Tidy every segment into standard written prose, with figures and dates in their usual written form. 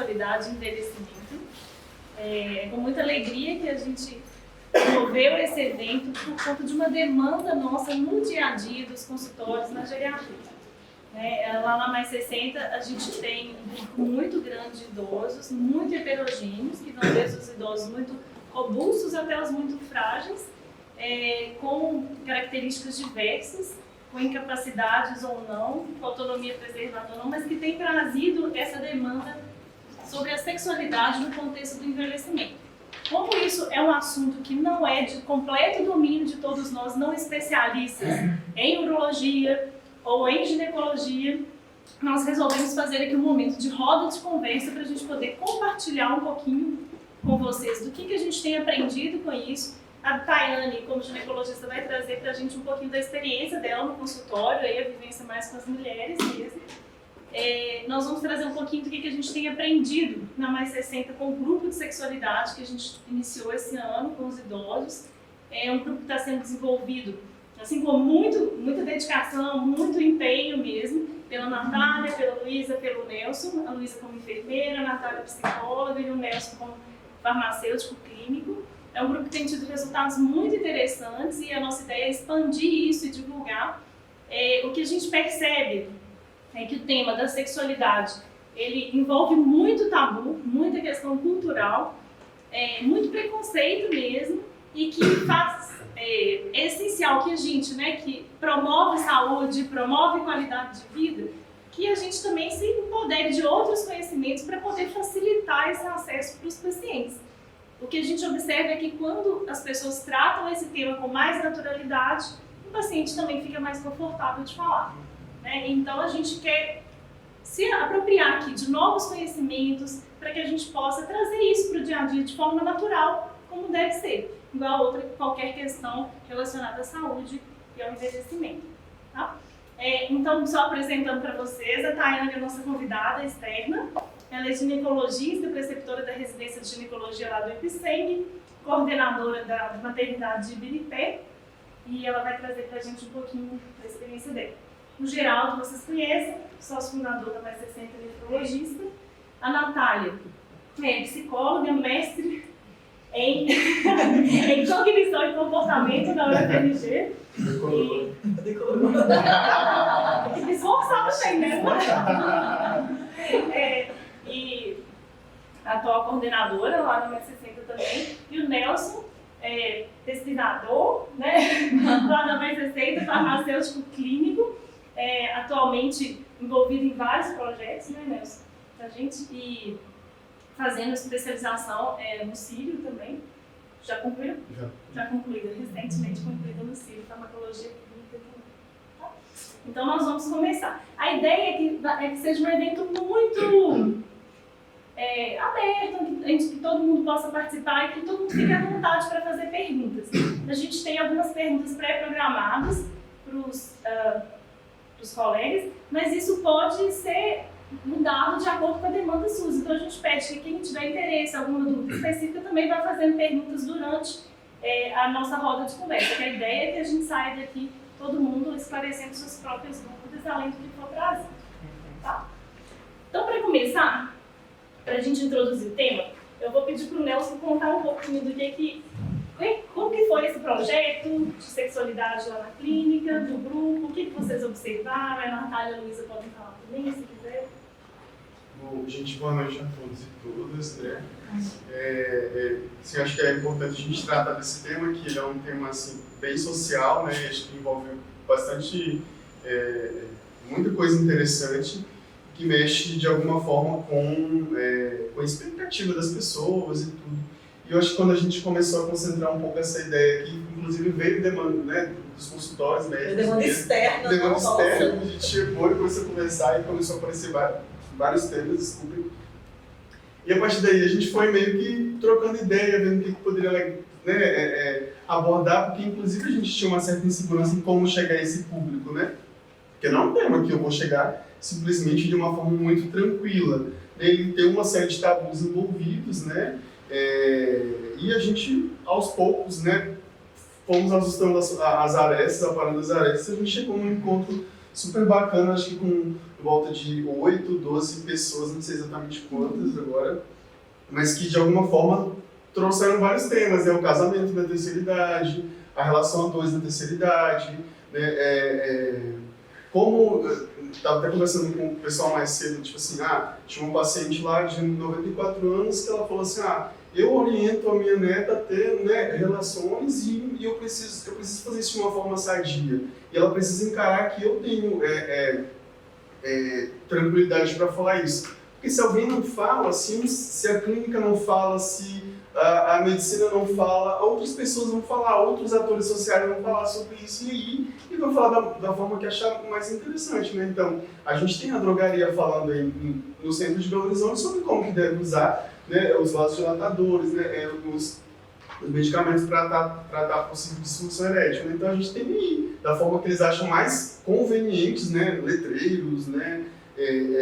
sexualidade e envelhecimento. É com muita alegria que a gente promoveu esse evento por conta de uma demanda nossa no dia a dia dos consultórios na geriatria. Lá na Mais 60 a gente tem um grupo muito grande de idosos, muito heterogêneos, que vão desde os idosos muito robustos até os muito frágeis, com características diversas, com incapacidades ou não, com autonomia preservada ou não, mas que tem trazido essa demanda sobre a sexualidade no contexto do envelhecimento. Como isso é um assunto que não é de completo domínio de todos nós, não especialistas em urologia ou em ginecologia, nós resolvemos fazer aqui um momento de roda de conversa para a gente poder compartilhar um pouquinho com vocês do que a gente tem aprendido com isso. A Tayane, como ginecologista, vai trazer para a gente um pouquinho da experiência dela no consultório, aí a vivência mais com as mulheres mesmo. Nós vamos trazer um pouquinho do que a gente tem aprendido na Mais 60 com o grupo de sexualidade que a gente iniciou esse ano com os idosos. É um grupo que está sendo desenvolvido assim com muita dedicação, muito empenho mesmo, pela Natália, pela Luísa, pelo Nelson. A Luísa como enfermeira, a Natália psicóloga e o Nelson como farmacêutico clínico. É um grupo que tem tido resultados muito interessantes e a nossa ideia é expandir isso e divulgar. O que a gente percebe é que o tema da sexualidade ele envolve muito tabu, muita questão cultural, muito preconceito mesmo, e que é essencial que a gente, que promove saúde, promove qualidade de vida, que a gente também se empodere de outros conhecimentos para poder facilitar esse acesso para os pacientes. O que a gente observa é que quando as pessoas tratam esse tema com mais naturalidade, o paciente também fica mais confortável de falar. Então a gente quer se apropriar aqui de novos conhecimentos para que a gente possa trazer isso para o dia a dia de forma natural, como deve ser, igual a qualquer questão relacionada à saúde e ao envelhecimento. Tá? Então, só apresentando para vocês, a Tayane é a nossa convidada externa. Ela é ginecologista, preceptora da residência de ginecologia lá do Epiceng, coordenadora da maternidade de Ibirité, e ela vai trazer para a gente um pouquinho da experiência dela. O Geraldo, vocês conhecem, sócio fundador da Mais 60 nefrologista. A Natália é psicóloga, mestre em cognição e comportamento da UFMG. Decolou. Tem que esforçar também, né? E a atual coordenadora lá na Mais 60 também. E o Nelson, pesquisador, lá na Mais 60, farmacêutico clínico, atualmente envolvido em vários projetos, Nelson, da gente, e fazendo especialização no Círio também. Já concluiu? Já concluída, recentemente concluída no Círio, farmacologia clínica também. Tá? Então nós vamos começar. A ideia é que seja um evento muito aberto, que todo mundo possa participar e que todo mundo fique à vontade para fazer perguntas. A gente tem algumas perguntas pré-programadas para os colegas, mas isso pode ser mudado de acordo com a demanda SUS. Então a gente pede que quem tiver interesse, alguma dúvida específica, também vá fazendo perguntas durante a nossa roda de conversa. Que a ideia é que a gente saia daqui, todo mundo esclarecendo suas próprias dúvidas, além do que for trazido. Tá? Então, para começar, para a gente introduzir o tema, eu vou pedir para o Nelson contar um pouquinho do como que foi esse projeto de sexualidade lá na clínica, do grupo, o que vocês observaram. A Natália e a Luísa podem falar também, se quiser. Bom, gente, boa noite a todos e todas. Assim, acho que é importante a gente tratar desse tema, que ele é um tema assim, bem social, acho que envolve bastante, muita coisa interessante, que mexe de alguma forma com a expectativa das pessoas e tudo. E eu acho que quando a gente começou a concentrar um pouco essa ideia aqui, inclusive veio demanda dos consultórios médicos. Demanda externa. Demanda externa, a gente chegou e começou a conversar e começou a aparecer vários temas, desculpem. E a partir daí a gente foi meio que trocando ideia, vendo o que poderia abordar, porque inclusive a gente tinha uma certa insegurança em como chegar a esse público, Porque não é um tema que eu vou chegar simplesmente de uma forma muito tranquila. Ele tem uma série de tabus envolvidos, e a gente, aos poucos, fomos ajustando as arestas, aparando as arestas, e a gente chegou num encontro super bacana, acho que com volta de 8, 12 pessoas, não sei exatamente quantas agora, mas que de alguma forma trouxeram vários temas, né? O casamento da terceira idade, a relação a dois da terceira idade, né? Como, estava até conversando com o pessoal mais cedo, tipo assim, tinha uma paciente lá de 94 anos que ela falou assim, eu oriento a minha neta a ter, né, relações e eu preciso fazer isso de uma forma sadia. E ela precisa encarar que eu tenho tranquilidade para falar isso. Porque se alguém não fala, se a clínica não fala, se a medicina não fala, outras pessoas vão falar, outros atores sociais vão falar sobre isso e vão falar da forma que achar mais interessante, né? Então, a gente tem a drogaria falando aí no centro de Belo Horizonte sobre como que deve usar, né, os vasodilatadores, né, os medicamentos para tratar possível disfunção erétil, né? Então a gente tem aí, da forma que eles acham mais convenientes, né, letreiros, né,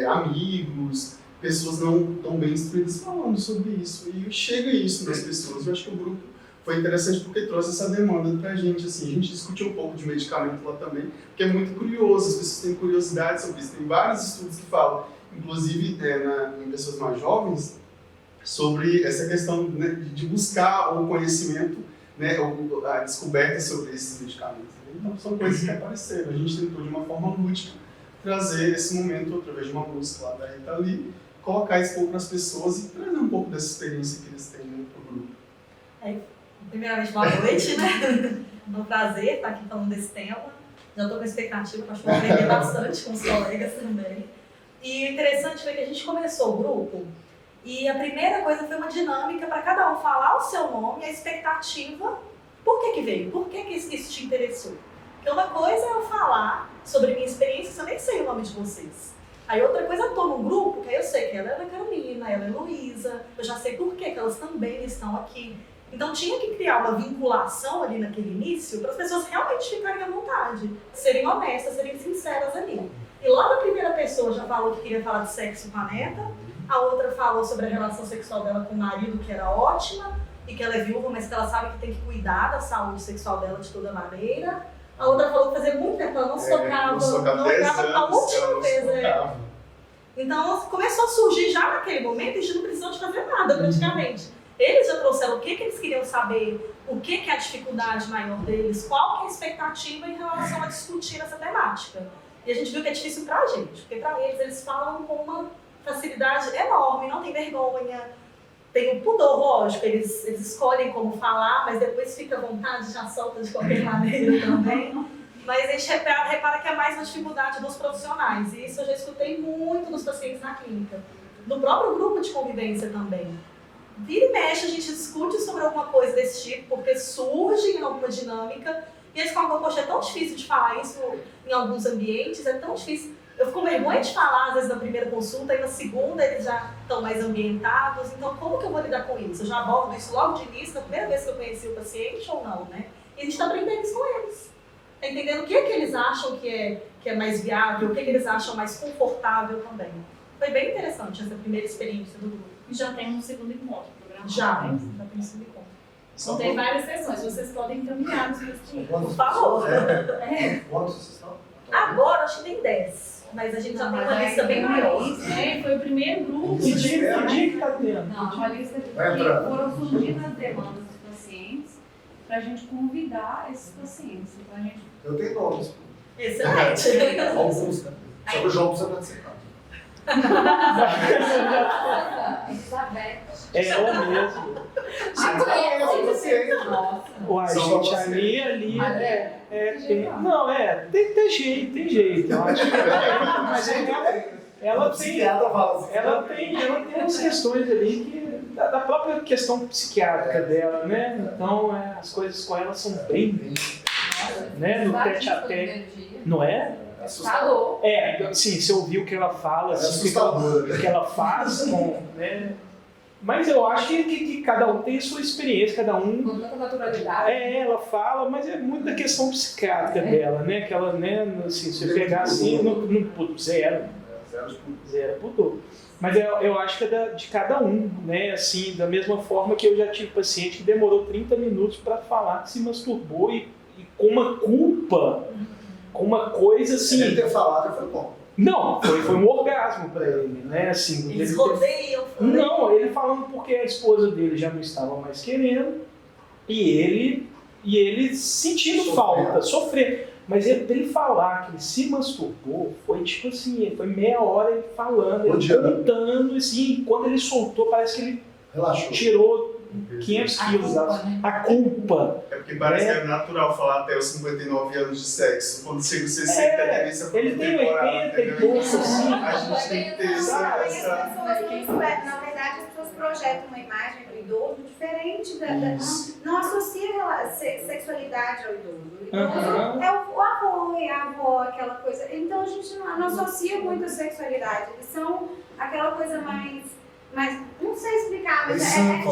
amigos, pessoas não tão bem instruídas falando sobre isso, e chega isso nas pessoas. Eu acho que o grupo foi interessante porque trouxe essa demanda pra gente, assim, a gente discutiu um pouco de medicamento lá também, porque é muito curioso, as pessoas têm curiosidade sobre isso, tem vários estudos que falam, inclusive em pessoas mais jovens, sobre essa questão, né, de buscar o conhecimento, né, a descoberta sobre esses medicamentos. Então são coisas que apareceram, a gente tentou de uma forma lúdica trazer esse momento através de uma música lá da Rita Lee, colocar isso para as pessoas e trazer um pouco dessa experiência que eles têm, né, para o grupo. Primeiramente, boa noite, né? É um prazer estar aqui falando desse tema. Já estou com expectativa, acho que vou aprender bastante com os colegas também. E o interessante foi que a gente começou o grupo e a primeira coisa foi uma dinâmica para cada um falar o seu nome, a expectativa, por que veio, por que isso te interessou. Porque uma coisa é eu falar sobre minha experiência, se eu nem sei o nome de vocês. Aí outra coisa, eu estou num grupo que aí eu sei que ela é Ana Carolina, ela é Luísa, eu já sei por que elas também estão aqui. Então tinha que criar uma vinculação ali naquele início para as pessoas realmente ficarem à vontade, serem honestas, serem sinceras ali. E logo a primeira pessoa já falou que queria falar de sexo com a neta, a outra falou sobre a relação sexual dela com o marido, que era ótima, e que ela é viúva, mas que ela sabe que tem que cuidar da saúde sexual dela de toda maneira. A outra falou que fazia muito tempo que ela não se tocava, não tocava a última vez. Então começou a surgir já naquele momento, a gente não precisou de fazer nada praticamente. Eles já trouxeram o que eles queriam saber, o que é a dificuldade maior deles, qual que é a expectativa em relação a discutir essa temática. E a gente viu que é difícil pra gente, porque pra eles falam com uma facilidade enorme, não tem vergonha, tem um pudor, lógico, eles escolhem como falar, mas depois fica à vontade, já solta de qualquer maneira também. Mas a gente repara que é mais uma dificuldade dos profissionais, e isso eu já escutei muito dos pacientes na clínica. No próprio grupo de convivência também. Vira e mexe, a gente discute sobre alguma coisa desse tipo, porque surge em alguma dinâmica, e eles falam, poxa, é tão difícil de falar isso em alguns ambientes, é tão difícil. Eu fico com vergonha de falar, às vezes, na primeira consulta, e na segunda eles já estão mais ambientados, então como que eu vou lidar com isso? Eu já abordo isso logo de início, na primeira vez que eu conheci o paciente ou não, né? E a gente está aprendendo isso com eles. Tá entendendo o que eles acham que é mais viável, o que eles acham mais confortável também. Foi bem interessante essa primeira experiência do grupo. E já tem um segundo encontro programado. Já tem um segundo encontro. Então tem várias sessões, vocês podem encaminhar nos meus clientes. Por favor. Quantos vocês estão? Agora acho que tem 10, mas a gente já tem uma lista bem maior. Foi o primeiro grupo. Que dia que tá tendo? Não, uma lista que foram surgindo as demandas dos pacientes para a gente convidar esses pacientes. Então, a gente... Eu tenho nomes. Excelente. Alguns, né? Só que o João precisa participar. Elizabeth. É ela mesmo. Uai, gente, ali tem jeito, eu acho. Mas ela tem umas questões ali que da própria questão psiquiátrica dela, né? Então as coisas com ela são bem, né? No tete a tete, não é? Assustador. Sim, você ouviu o que ela fala, assim, o que ela faz, né? Mas eu acho que cada um tem sua experiência, cada um... Com tanta naturalidade. Ela fala, mas é muito da questão psiquiátrica dela, né? Que ela, né, assim, se você pegar assim, zero pudor. Mas eu acho que é de cada um, né? Assim, da mesma forma que eu já tive paciente que demorou 30 minutos para falar que se masturbou e com uma culpa com uma coisa assim. Ele ter falado, foi bom. Não, foi um orgasmo pra ele, né? Assim, Eles ele rodeiam. não, ele falando porque a esposa dele já não estava mais querendo e ele sentindo falta, sofrendo. Mas ele falar que ele se masturbou foi tipo assim, foi meia hora ele falando, ele contando, assim, quando ele soltou, parece que ele Relaxou. tirou 500 quilos a culpa. É porque parece que é natural falar até os 59 anos de sexo. Quando chega os 60, a tendência é Ele tem 80 e poucos, assim. A gente tem que ter essa... Na verdade, as pessoas projetam uma imagem do idoso diferente não associa sexualidade ao idoso. O idoso é o avô e a avó, aquela coisa. Então a gente não associa muito a sexualidade. Eles são aquela coisa mais não sei explicar, mas então,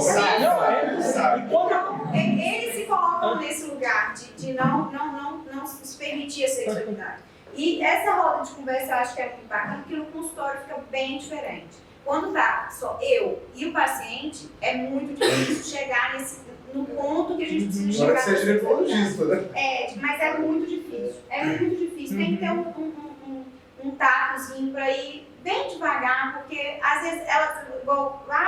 eles se colocam nesse lugar de não se permitir a sexualidade. E essa roda de conversa eu acho que é muito bacana, porque no consultório fica bem diferente. Quando tá só eu e o paciente, é muito difícil chegar no ponto que a gente precisa chegar. Agora que você é ginecologista, né? Mas é muito difícil. É muito difícil. Tem que ter um tatozinho para ir bem devagar, porque às vezes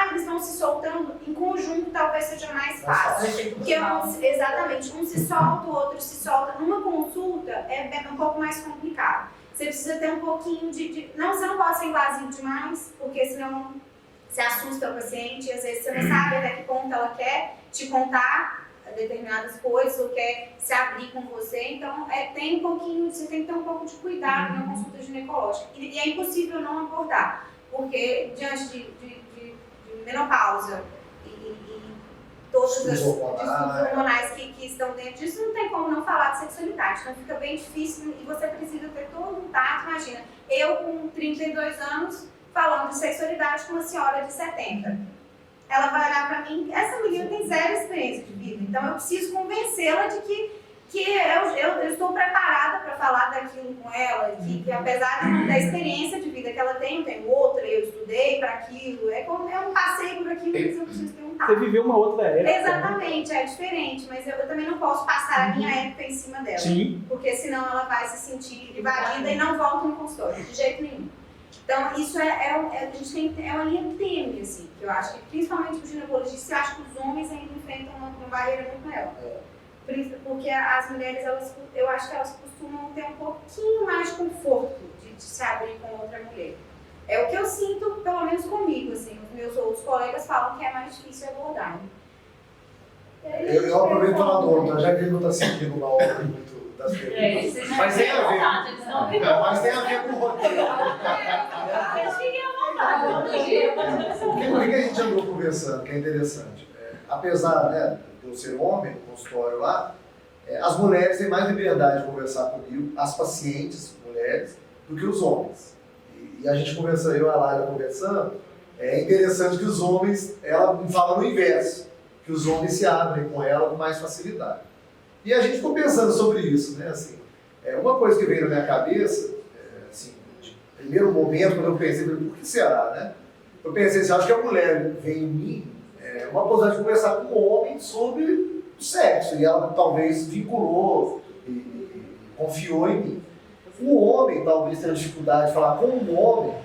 eles estão se soltando em conjunto, talvez seja mais fácil. Porque exatamente, um se solta, o outro se solta. Numa consulta é um pouco mais complicado. Você precisa ter um pouquinho Não, você não pode ser invasivo demais, porque senão você assusta o paciente, e às vezes você não sabe até que ponto ela quer te contar determinadas coisas ou quer se abrir com você. Então, tem um pouquinho, você tem que ter um pouco de cuidado na consulta ginecológica. E é impossível não abordar, porque diante de menopausa e todas as distúrbios hormonais que estão dentro disso, não tem como não falar de sexualidade. Então, fica bem difícil e você precisa ter todo um tato. Imagina, eu com 32 anos falando de sexualidade com uma senhora de 70. Ela vai olhar pra mim, essa menina tem zero experiência de vida, então eu preciso convencê-la de que eu estou preparada para falar daquilo com ela, que apesar da experiência de vida que ela tem, eu tenho outra, eu estudei para aquilo, é um passeio por aquilo, mas eu preciso ter um tato. Você viveu uma outra época. Exatamente, é diferente, mas eu também não posso passar a minha época em cima dela, porque senão ela vai se sentir invadida e não volta no consultório, de jeito nenhum. Então, isso a gente tem uma linha tênue, assim, que eu acho que, principalmente os ginecologistas, eu acho que os homens ainda enfrentam uma barreira muito maior. Porque as mulheres, eu acho que elas costumam ter um pouquinho mais de conforto de se abrir com outra mulher. É o que eu sinto, pelo menos comigo, assim, os meus outros colegas falam que é mais difícil abordar. Eu aproveito para falar do outro, já que ele não está seguindo uma ordem muito das perguntas. Mas tem a ver com o roteiro. O que a gente andou conversando, que é interessante? Apesar de eu ser homem no consultório lá, as mulheres têm mais liberdade de conversar comigo, as pacientes, mulheres, do que os homens. E a gente conversando, eu e a Laila conversando, é interessante que os homens, ela me fala no inverso, que os homens se abrem com ela com mais facilidade. E a gente ficou pensando sobre isso, né? Assim, uma coisa que veio na minha cabeça, assim, de primeiro momento, quando eu pensei, por que será, né? Eu pensei assim, acho que a mulher vem em mim, uma possibilidade de conversar com um homem sobre o sexo, e ela talvez vinculou e confiou em mim. O homem talvez tenha dificuldade de falar com um homem,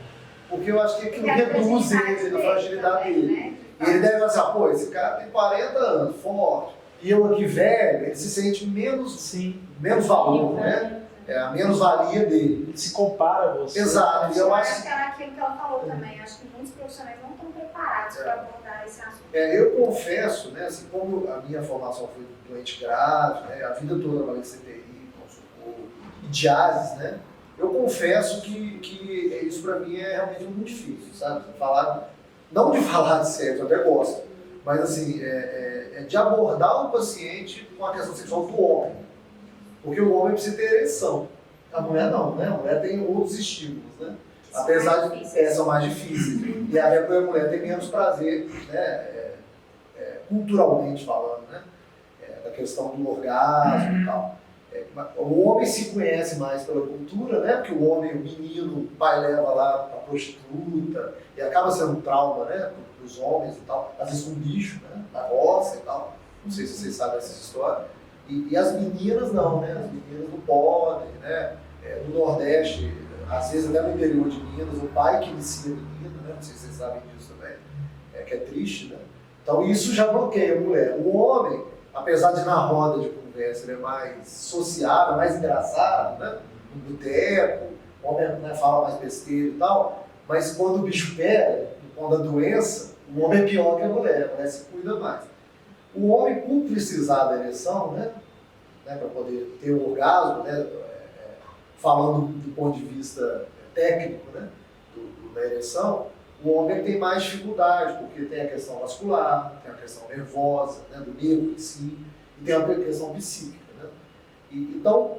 porque eu acho que aquilo reduz ele, a fragilidade dele. E ele deve pensar, pô, esse cara tem 40 anos, forte, e eu aqui velho, ele se sente menos valor, né? É a menos-valia dele. Ele se compara a você. Exato. Eu acho que era aquilo que ela falou também. Acho que muitos profissionais não estão preparados para abordar esse assunto. Eu confesso, né, assim, como a minha formação foi doente grave, né, a vida toda eu trabalhei em CTI, consultor, e diálises, né? Eu confesso que isso para mim é realmente muito difícil, sabe? Não de falar de sexo, eu até gosto, mas assim, de abordar o paciente com a questão sexual do homem. Porque o homem precisa ter ereção. A mulher não, né? A mulher tem outros estímulos, né? Apesar de são mais difíceis. E até porque a mulher tem menos prazer, né? Culturalmente falando, né? Da questão do orgasmo e tal. O homem se conhece mais pela cultura, né? Porque o homem, o menino, o pai leva lá pra prostituta, e acaba sendo um trauma, né? Para os homens e tal. Às vezes com bicho, né? Na roça e tal. Não sei se vocês sabem essas histórias. E as meninas não, né? As meninas não podem, né? no Nordeste, às vezes até no interior de Minas, o pai que inicia a menina, né? Não sei se vocês sabem disso também, que é triste, né? Então isso já bloqueia a mulher. O homem, apesar de na roda de conversa ele é mais sociável, mais engraçado, né? No boteco, o homem, né, fala mais besteira e tal, mas quando o bicho pega, quando a doença, o homem é pior que a mulher se cuida mais. O homem, por precisar da ereção, né, para poder ter o orgasmo, né, falando do ponto de vista técnico, né, da ereção, o homem tem mais dificuldade, porque tem a questão vascular, tem a questão nervosa, né, do nervo em si, e tem a questão psíquica. Né? Então,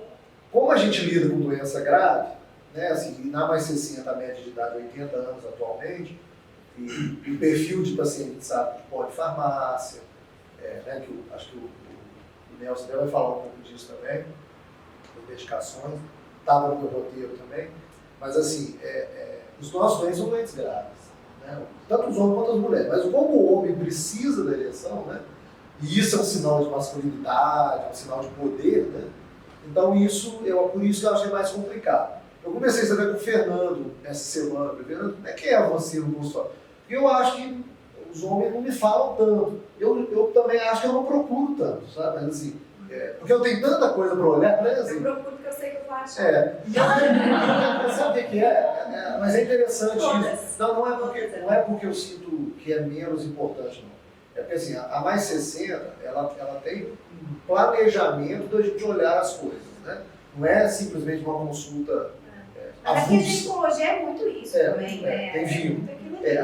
como a gente lida com doença grave, né, assim, na mais 60, a média de idade 80 anos atualmente, e o perfil de paciente a gente sabe de polifarmácia, né, que acho que o Nelson vai falar um pouco disso também, das medicações, estava no meu roteiro também, mas assim, os nossos doentes são doentes graves, né, tanto os homens quanto as mulheres, mas como o homem precisa da ereção, né, e isso é um sinal de masculinidade, um sinal de poder, né, então por isso que eu achei mais complicado. Eu comecei a saber com o Fernando essa semana, Fernando, como é que é você no consultório? Porque eu acho que os homens não me falam tanto. Eu também acho que eu não procuro tanto, sabe? Mas assim, porque eu tenho tanta coisa para olhar, né? Assim, eu procuro porque eu sei que eu vou achar. Sabe o que é? Mas é interessante isso. Não é porque eu sinto que é menos importante, não. É porque assim, a mais 60, ela tem um planejamento de a gente olhar as coisas, né? Não é simplesmente uma consulta Mas aqui a ginecologia é muito isso também, né? Tem vindo.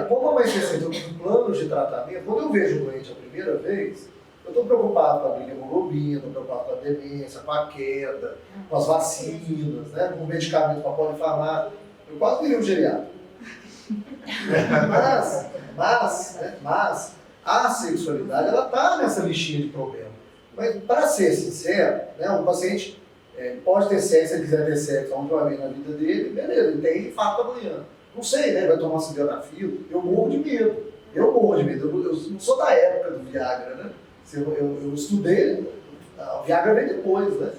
Como a mais 60 tem planos de tratamento, quando eu vejo o doente a primeira vez, eu estou preocupado com a hemoglobina, estou preocupado com a demência, com a queda, com as vacinas, né? Com o medicamento para polifarmácia. Eu quase virei um geriatra. Mas a sexualidade, ela está nessa listinha de problemas. Mas, para ser sincero, né, um paciente pode ter sexo, se ele quiser ter sexo a última vez na vida dele, beleza, ele tem infarto amanhã. Não sei, né? Vai tomar sildenafil. Eu morro de medo. Eu não sou da época do Viagra, né? Eu estudei, o Viagra vem depois, né?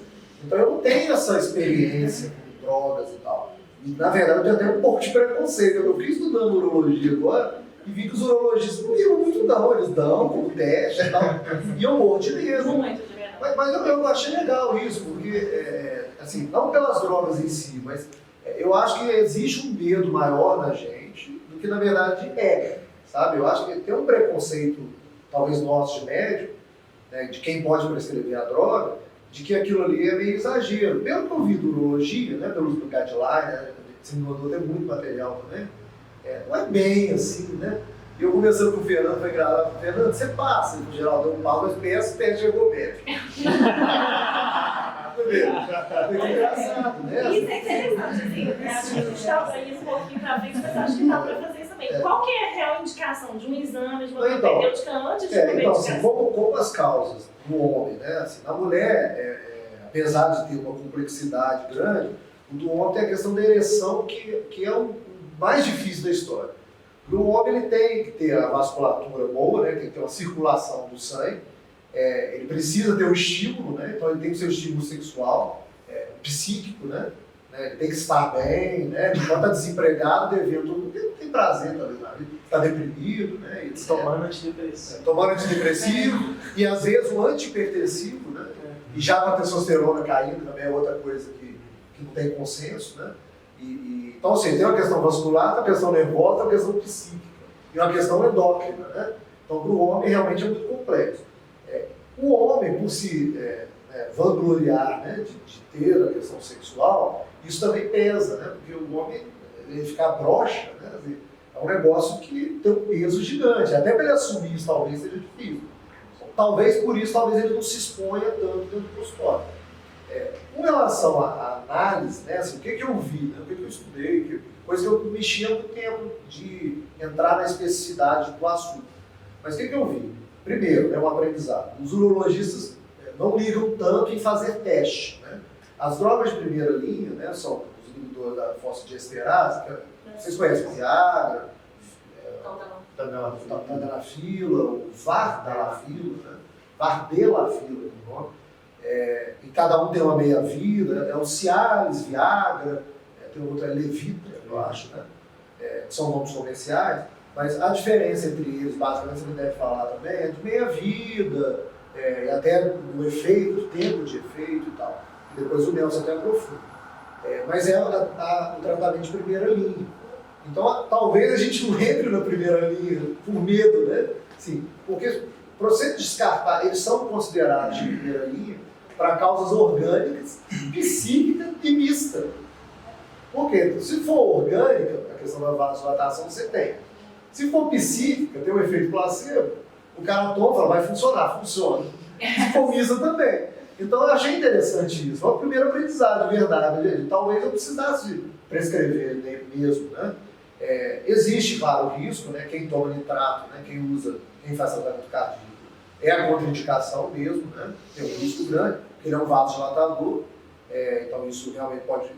Então eu não tenho essa experiência com drogas e tal. E, na verdade, eu tenho até um pouco de preconceito. Eu fiquei estudando urologia agora e vi que os urologistas não viram muito não. Eles dão como teste e tal. E eu morro de medo. Mas eu achei legal isso, porque, assim, não pelas drogas em si, mas eu acho que existe um medo maior na gente do que, na verdade, sabe? Eu acho que tem um preconceito, talvez nosso de médico, né, de quem pode prescrever a droga, de que aquilo ali é meio exagero. Pelo que eu vi de urologia, né, pelos guidelines, né, você me mandou até muito material também, não é bem assim, né? E eu conversando com o Fernando, foi engraçado, Fernando, você passa, no geral deu um pau, mas pensa, chegou médico. Foi engraçado, né? Isso é interessante, assim. Acho que a gente estava aí um pouquinho para frente, mas acho que dá para fazer isso também. Qual que é a real indicação de um exame, de uma terapêutica antes de uma medicação? Assim, como as causas do homem, né? Assim, na mulher, apesar de ter uma complexidade grande, o do homem tem a questão da ereção, que é o mais difícil da história. O homem ele tem que ter a vasculatura boa, né? Tem que ter uma circulação do sangue, ele precisa ter um estímulo, né? Então ele tem que ser um estímulo sexual, psíquico, né? Ele tem que estar bem, né? Enquanto está desempregado, devendo tudo, porque não tem prazer talvez na vida, está deprimido, né? Tomando antidepressivo. Tomando antidepressivo e às vezes o antihipertensivo, né? E já com a testosterona caindo também é outra coisa que não tem consenso, né? Então, assim, tem uma questão vascular, tem uma questão nervosa, tem uma questão psíquica e uma questão endócrina, né? Então, para o homem, realmente é muito complexo. O homem, por se vangloriar, né, de ter a questão sexual, isso também pesa, né? Porque o homem, ele ficar broxa, né? É um negócio que tem um peso gigante. Até para ele assumir isso, talvez seja difícil. Talvez por isso, talvez ele não se exponha tanto dentro do consultório. Com relação à análise, né, assim, o que eu vi, né, o que eu estudei, coisa que eu mexi há muito tempo de entrar na especificidade do assunto. Mas o que eu vi? Primeiro, um aprendizado. Os urologistas não ligam tanto em fazer teste. Né? As drogas de primeira linha, né, são os inibidores da fosfodiesterase, vocês conhecem o Viagra, Tadalafila, o Vardelafila, né? Vardelafila, o nome. e cada um tem uma meia-vida, é o Cialis, Viagra, tem outro, é Levitra, eu acho, né? São nomes comerciais, mas a diferença entre eles, basicamente, você deve falar também, é de meia-vida, e até do efeito, do tempo de efeito e tal. E depois o Nelson até aprofunda. Mas é o tratamento de primeira linha. Então, talvez a gente não entre na primeira linha por medo, né? Sim, porque, para você descartar, eles são considerados de primeira linha para causas orgânicas, psíquicas e mistas. Por quê? Se for orgânica, a questão da vasodilatação você tem. Se for psíquica, tem um efeito placebo, o cara toma e fala, vai funcionar, funciona. Se for mista também. Então eu achei interessante isso. Foi o primeiro aprendizado, de verdade. Talvez eu precisasse prescrever mesmo, né? Existe, claro, o risco, né? Quem toma nitrato, né? Quem faz tratamento cardíaco, é a contraindicação mesmo, né? Tem um risco grande, porque ele é um vasodilatador, então isso realmente pode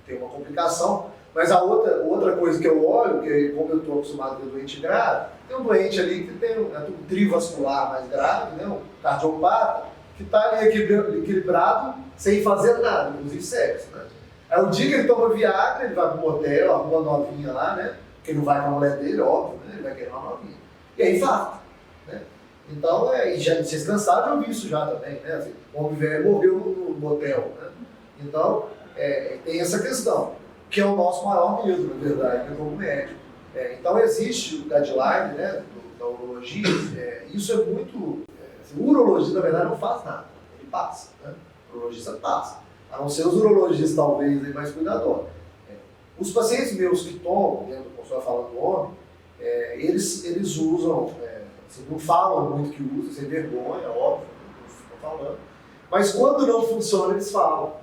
ter uma complicação. Mas a outra coisa que eu olho, que como eu estou acostumado a ver doente grave, tem um doente ali que tem um trivascular mais grave, né? Um cardiopata, que está ali equilibrado sem fazer nada, inclusive sexo, né? Aí o dia que ele toma Viagra, ele vai para um motel, arruma uma novinha lá, né? Porque ele não vai com a mulher dele, óbvio, né? Ele vai querer uma novinha. E aí infarta, né? Então, e já, vocês cansaram de ouvir isso já também, né? Assim, o homem velho morreu no motel, né? Então, tem essa questão, que é o nosso maior medo, na verdade, né, como médico. Então, existe o guideline, né, da urologia, isso é muito... o urologista, na verdade, não faz nada, ele passa, né? O urologista passa. A não ser os urologistas, talvez, mais cuidadosos. Os pacientes meus que tomam, dentro do consultório falando do homem, eles usam, assim, não falam muito que usam, sem vergonha, óbvio, não ficam falando. Mas quando não funciona, eles falam.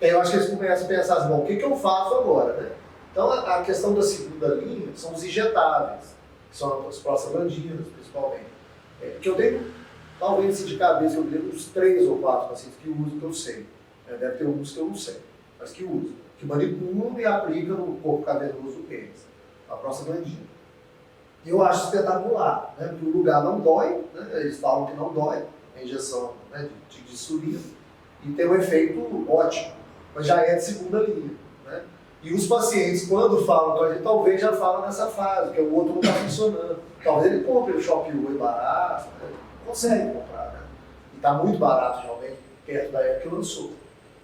Aí eu acho que eles começam a pensar assim, bom, o que eu faço agora, né? Então a questão da segunda linha são os injetáveis, que são as prostaglandinas, principalmente. Que eu tenho, talvez, assim, de cabeça, eu tenho uns 3 ou 4 pacientes que usam, que eu sei. Deve ter alguns que eu não sei, mas que usam. Que manipulam e aplicam no corpo cavernoso do pênis, a prostaglandina. Eu acho espetacular, né? Porque o lugar não dói, né? Eles falam que não dói, a injeção, né, de insulina, e tem um efeito ótimo, mas já é de segunda linha, né? E os pacientes, quando falam com a gente, talvez já falam nessa fase, que o outro não está funcionando. Talvez ele compre o Shop Oi barato, né? Consegue comprar, né? E está muito barato realmente, perto da época que lançou.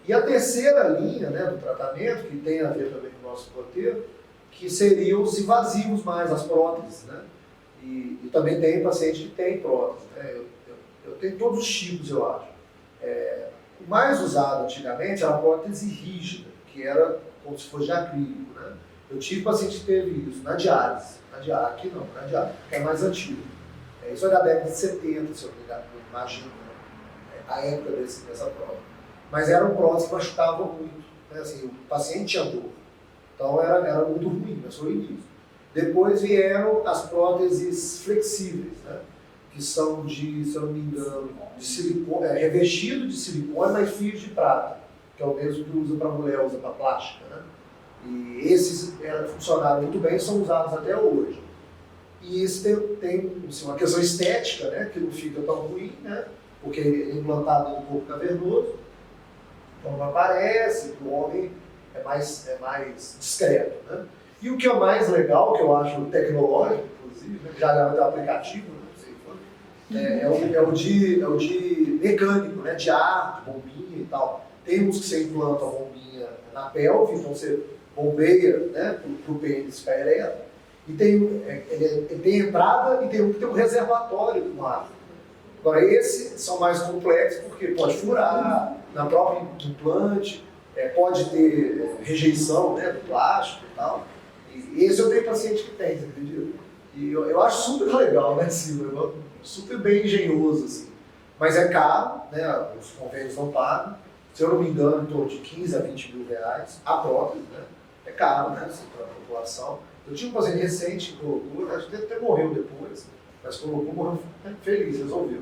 E a terceira linha, né, do tratamento, que tem a ver também com o nosso roteiro, que seriam os invasivos mais, as próteses, né? E também tem paciente que tem prótese, né? Eu tenho todos os tipos, eu acho. O mais usado antigamente era a prótese rígida, que era como se fosse de acrílico, né? Eu tive paciente que teve isso na diálise, aqui não, na diálise, que é mais antigo. Isso é da década de 70, se eu não me engano, eu imagino, né? A época dessa prótese. Mas eram próteses que machucavam muito, né? Assim, o paciente tinha dor. Então era muito ruim, mas foi o início. Depois vieram as próteses flexíveis, né? Que são de, se eu não me engano, de silicone, revestido de silicone, mas fios de prata, que é o mesmo que usa para mulher, usa para plástica, né? E esses funcionaram muito bem e são usados até hoje. E esse tem assim, uma questão estética, né? Que não fica tão ruim, né? Porque é implantado no corpo cavernoso. Então não aparece, o homem é mais discreto, né? E o que é mais legal, que eu acho tecnológico, inclusive, né? Já tem um aplicativo, não sei, é o de mecânico, né? De ar, de bombinha e tal. Tem uns que você implanta a bombinha na pelve, então você bombeia, né, para o pênis ficar ereto. E ele tem entrada e tem um que tem um reservatório com ar. Agora, esses são mais complexos porque pode furar na própria implante, pode ter rejeição, né, do plástico e tal. E esse eu tenho paciente que tem, você acredita? E eu acho super legal, né, Silvia? Super bem engenhoso, assim. Mas é caro, né, os convênios não pagam. Se eu não me engano, em torno de 15 a 20 mil reais a prótese, né? É caro, né, assim, para a população. Eu tinha um paciente recente que colocou, acho que até morreu depois, Mas colocou, morreu feliz, resolveu.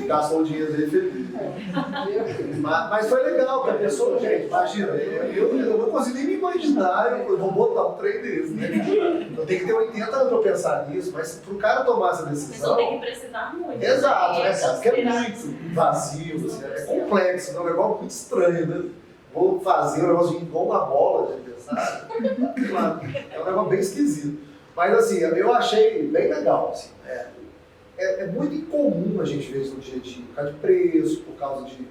Gastou o dinheiro dele feliz. Mas foi legal, porque a pessoa, gente, imagina, eu não consigo nem me imaginar, eu vou botar um trem desse, né? Eu tenho que ter 80 anos para pensar nisso, mas para o cara tomar essa A decisão. pessoa tem que precisar muito. Exato, né, cara? Porque é considerar muito invasivo, assim, é complexo, é um negócio muito estranho, né? Vou fazer um negócio igual uma bola de aniversário. Claro, é um negócio bem esquisito. Mas assim, eu achei bem legal. Assim, é muito incomum a gente ver isso no dia a dia, por causa de preço, por causa de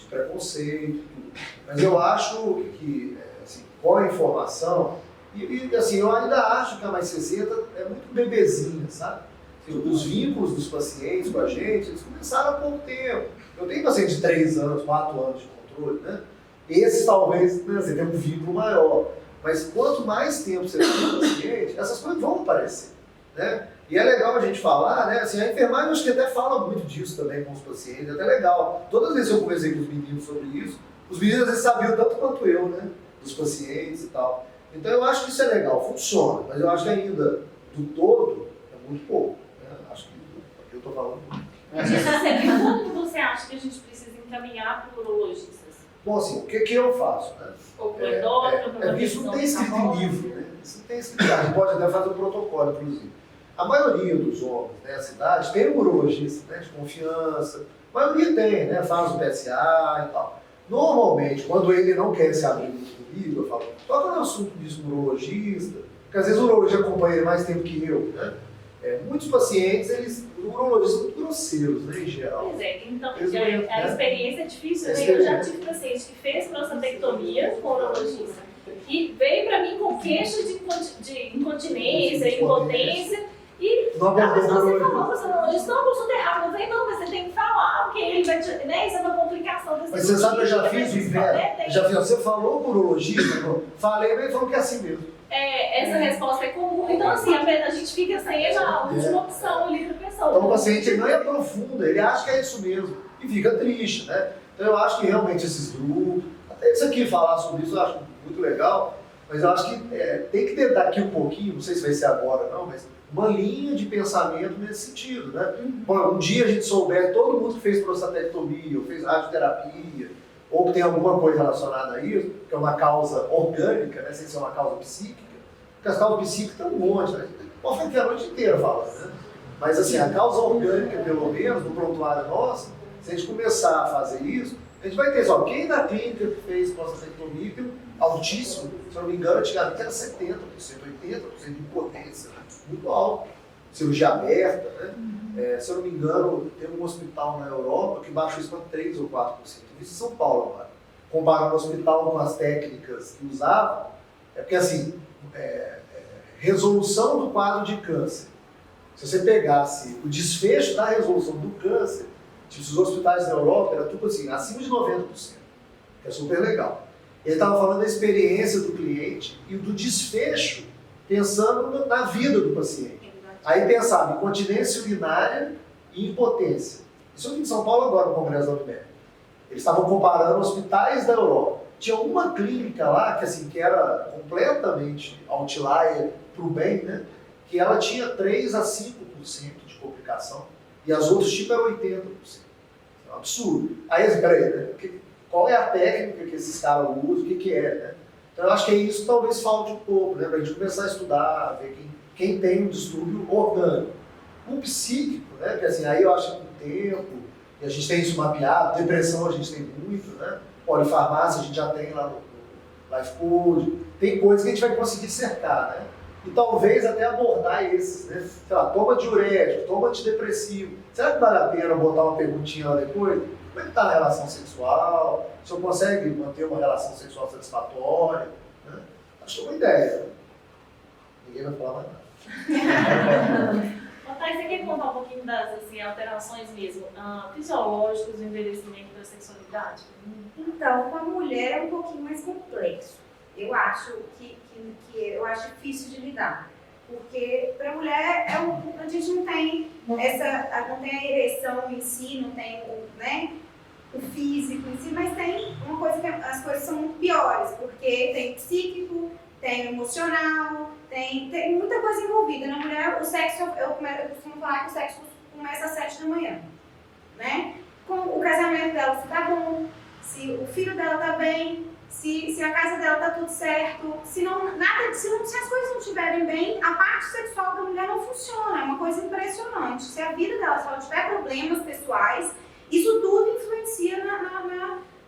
preconceito, tudo. Mas eu acho que, assim, com a informação, e assim, eu ainda acho que a Mais 60 é muito bebezinha, sabe? Assim, os vínculos dos pacientes com a gente, eles começaram há pouco tempo. Eu tenho paciente de 3 anos, 4 anos de controle, né? Esses talvez, né, você tem um vínculo maior. Mas quanto mais tempo você tem com o paciente, essas coisas vão aparecer, né? E é legal a gente falar, né? Assim, a enfermagem acho que até fala muito disso também com os pacientes, é até legal. Todas as vezes que eu conversei com os meninos sobre isso, os meninos às vezes sabiam tanto quanto eu, né? Dos pacientes e tal. Então eu acho que isso é legal, funciona, mas eu acho que ainda, do todo, é muito pouco. Né? Acho que eu estou falando muito. Quando você acha que a gente precisa encaminhar para o urologista? Bom, assim, o que eu faço, né? Ou para o endócrino, Isso não tem escrito em livro, né? Isso não tem escrito. A gente pode até fazer um protocolo, inclusive. A maioria dos homens da cidade tem um urologista, né, de confiança. A maioria tem, né? Faz o PSA e tal. Normalmente, quando ele não quer se abrir muito comigo, eu falo, toca no assunto disso no urologista, porque às vezes o urologista acompanha ele mais tempo que eu, né? Muitos pacientes, os urologistas são muito grosseiros, né, em geral. Pois é, então, Eles a experiência é difícil, né? Eu já tive paciente que fez prostatectomia com urologista e veio para mim com queixa de incontinência, impotência, e não a pessoa abordou você falou para o urologista, não, consulta errado, eu falei, não, mas você tem que falar, porque ele vai te, né, isso é uma complicação da Mas você sabe que eu já fiz o inverno. Já fiz, você falou com o urologista, falei, mas ele falou que é assim mesmo. Essa resposta é comum, então assim, a gente fica sem a última opção ali para a pessoa. Então o paciente não é profundo, ele acha que é isso mesmo e fica triste, né? Então eu acho que realmente esses grupos, até isso aqui falar sobre isso eu acho muito legal, mas eu acho que tem que ter daqui um pouquinho, não sei se vai ser agora não, mas uma linha de pensamento nesse sentido, né? Bom, um dia a gente souber, todo mundo que fez prostatectomia, ou fez radioterapia, ou que tem alguma coisa relacionada a isso, que é uma causa orgânica, né, sem ser uma causa psíquica, porque as causas psíquicas tem um monte, né? Pode ficar aqui a noite inteira falando, né? Mas assim, a causa orgânica, pelo menos, no prontuário nosso, se a gente começar a fazer isso, a gente vai ter só quem da clínica que fez prostatectomia tem um altíssimo, se eu não me engano, antigamente era 70%, 80% de impotência, né? Muito alto. Cirurgia aberta, né? Se eu não me engano, tem um hospital na Europa que baixou isso para 3 ou 4%. Isso em São Paulo agora. Comparando o hospital com as técnicas que usavam, porque assim, resolução do quadro de câncer. Se você pegasse o desfecho da resolução do câncer, tipo, os hospitais na Europa era tudo assim, acima de 90%, que é super legal. Ele estava falando da experiência do cliente e do desfecho, pensando na vida do paciente. Aí pensava em incontinência urinária e impotência. Isso aqui em São Paulo agora, no Congresso da Unimed. Eles estavam comparando hospitais da Europa. Tinha uma clínica lá, que, assim, que era completamente outlier para o bem, né? Que ela tinha 3 a 5% de complicação e as outras tipo eram 80%. É um absurdo. Aí, assim, peraí, né? Qual é a técnica que esses caras usam, o que é, né? Então eu acho que isso talvez falte um pouco, né? Para a gente começar a estudar, ver quem tem um distúrbio orgânico. O psíquico, né? Que assim, aí eu acho que com o tempo, e a gente tem isso mapeado, depressão a gente tem muito, né? Polifarmácia a gente já tem lá no Life Code, tem coisas que a gente vai conseguir cercar, né? E talvez até abordar esses, né? Sei lá, toma diurético, toma antidepressivo. Será que vale a pena botar uma perguntinha lá depois? Como é que está a relação sexual? Se eu consegue manter uma relação sexual satisfatória? Né? Acho que é uma ideia. Ninguém vai falar mais nada. Thay, você quer contar um pouquinho das assim, alterações mesmo fisiológicas do envelhecimento da sexualidade? Então, com a mulher é um pouquinho mais complexo. Eu acho eu acho difícil de lidar. Porque para a mulher a gente não tem não tem a ereção em si, não tem o físico em si, mas tem uma coisa que as coisas são piores, porque tem psíquico, tem o emocional, tem muita coisa envolvida. Na mulher, o sexo, eu costumo falar que o sexo começa às 7 da manhã, né? Com o casamento dela se tá bom, se o filho dela tá bem, se a casa dela tá tudo certo, se as coisas não estiverem bem, a parte sexual da mulher não funciona, é uma coisa impressionante. Se a vida dela, se ela tiver problemas pessoais, isso tudo influencia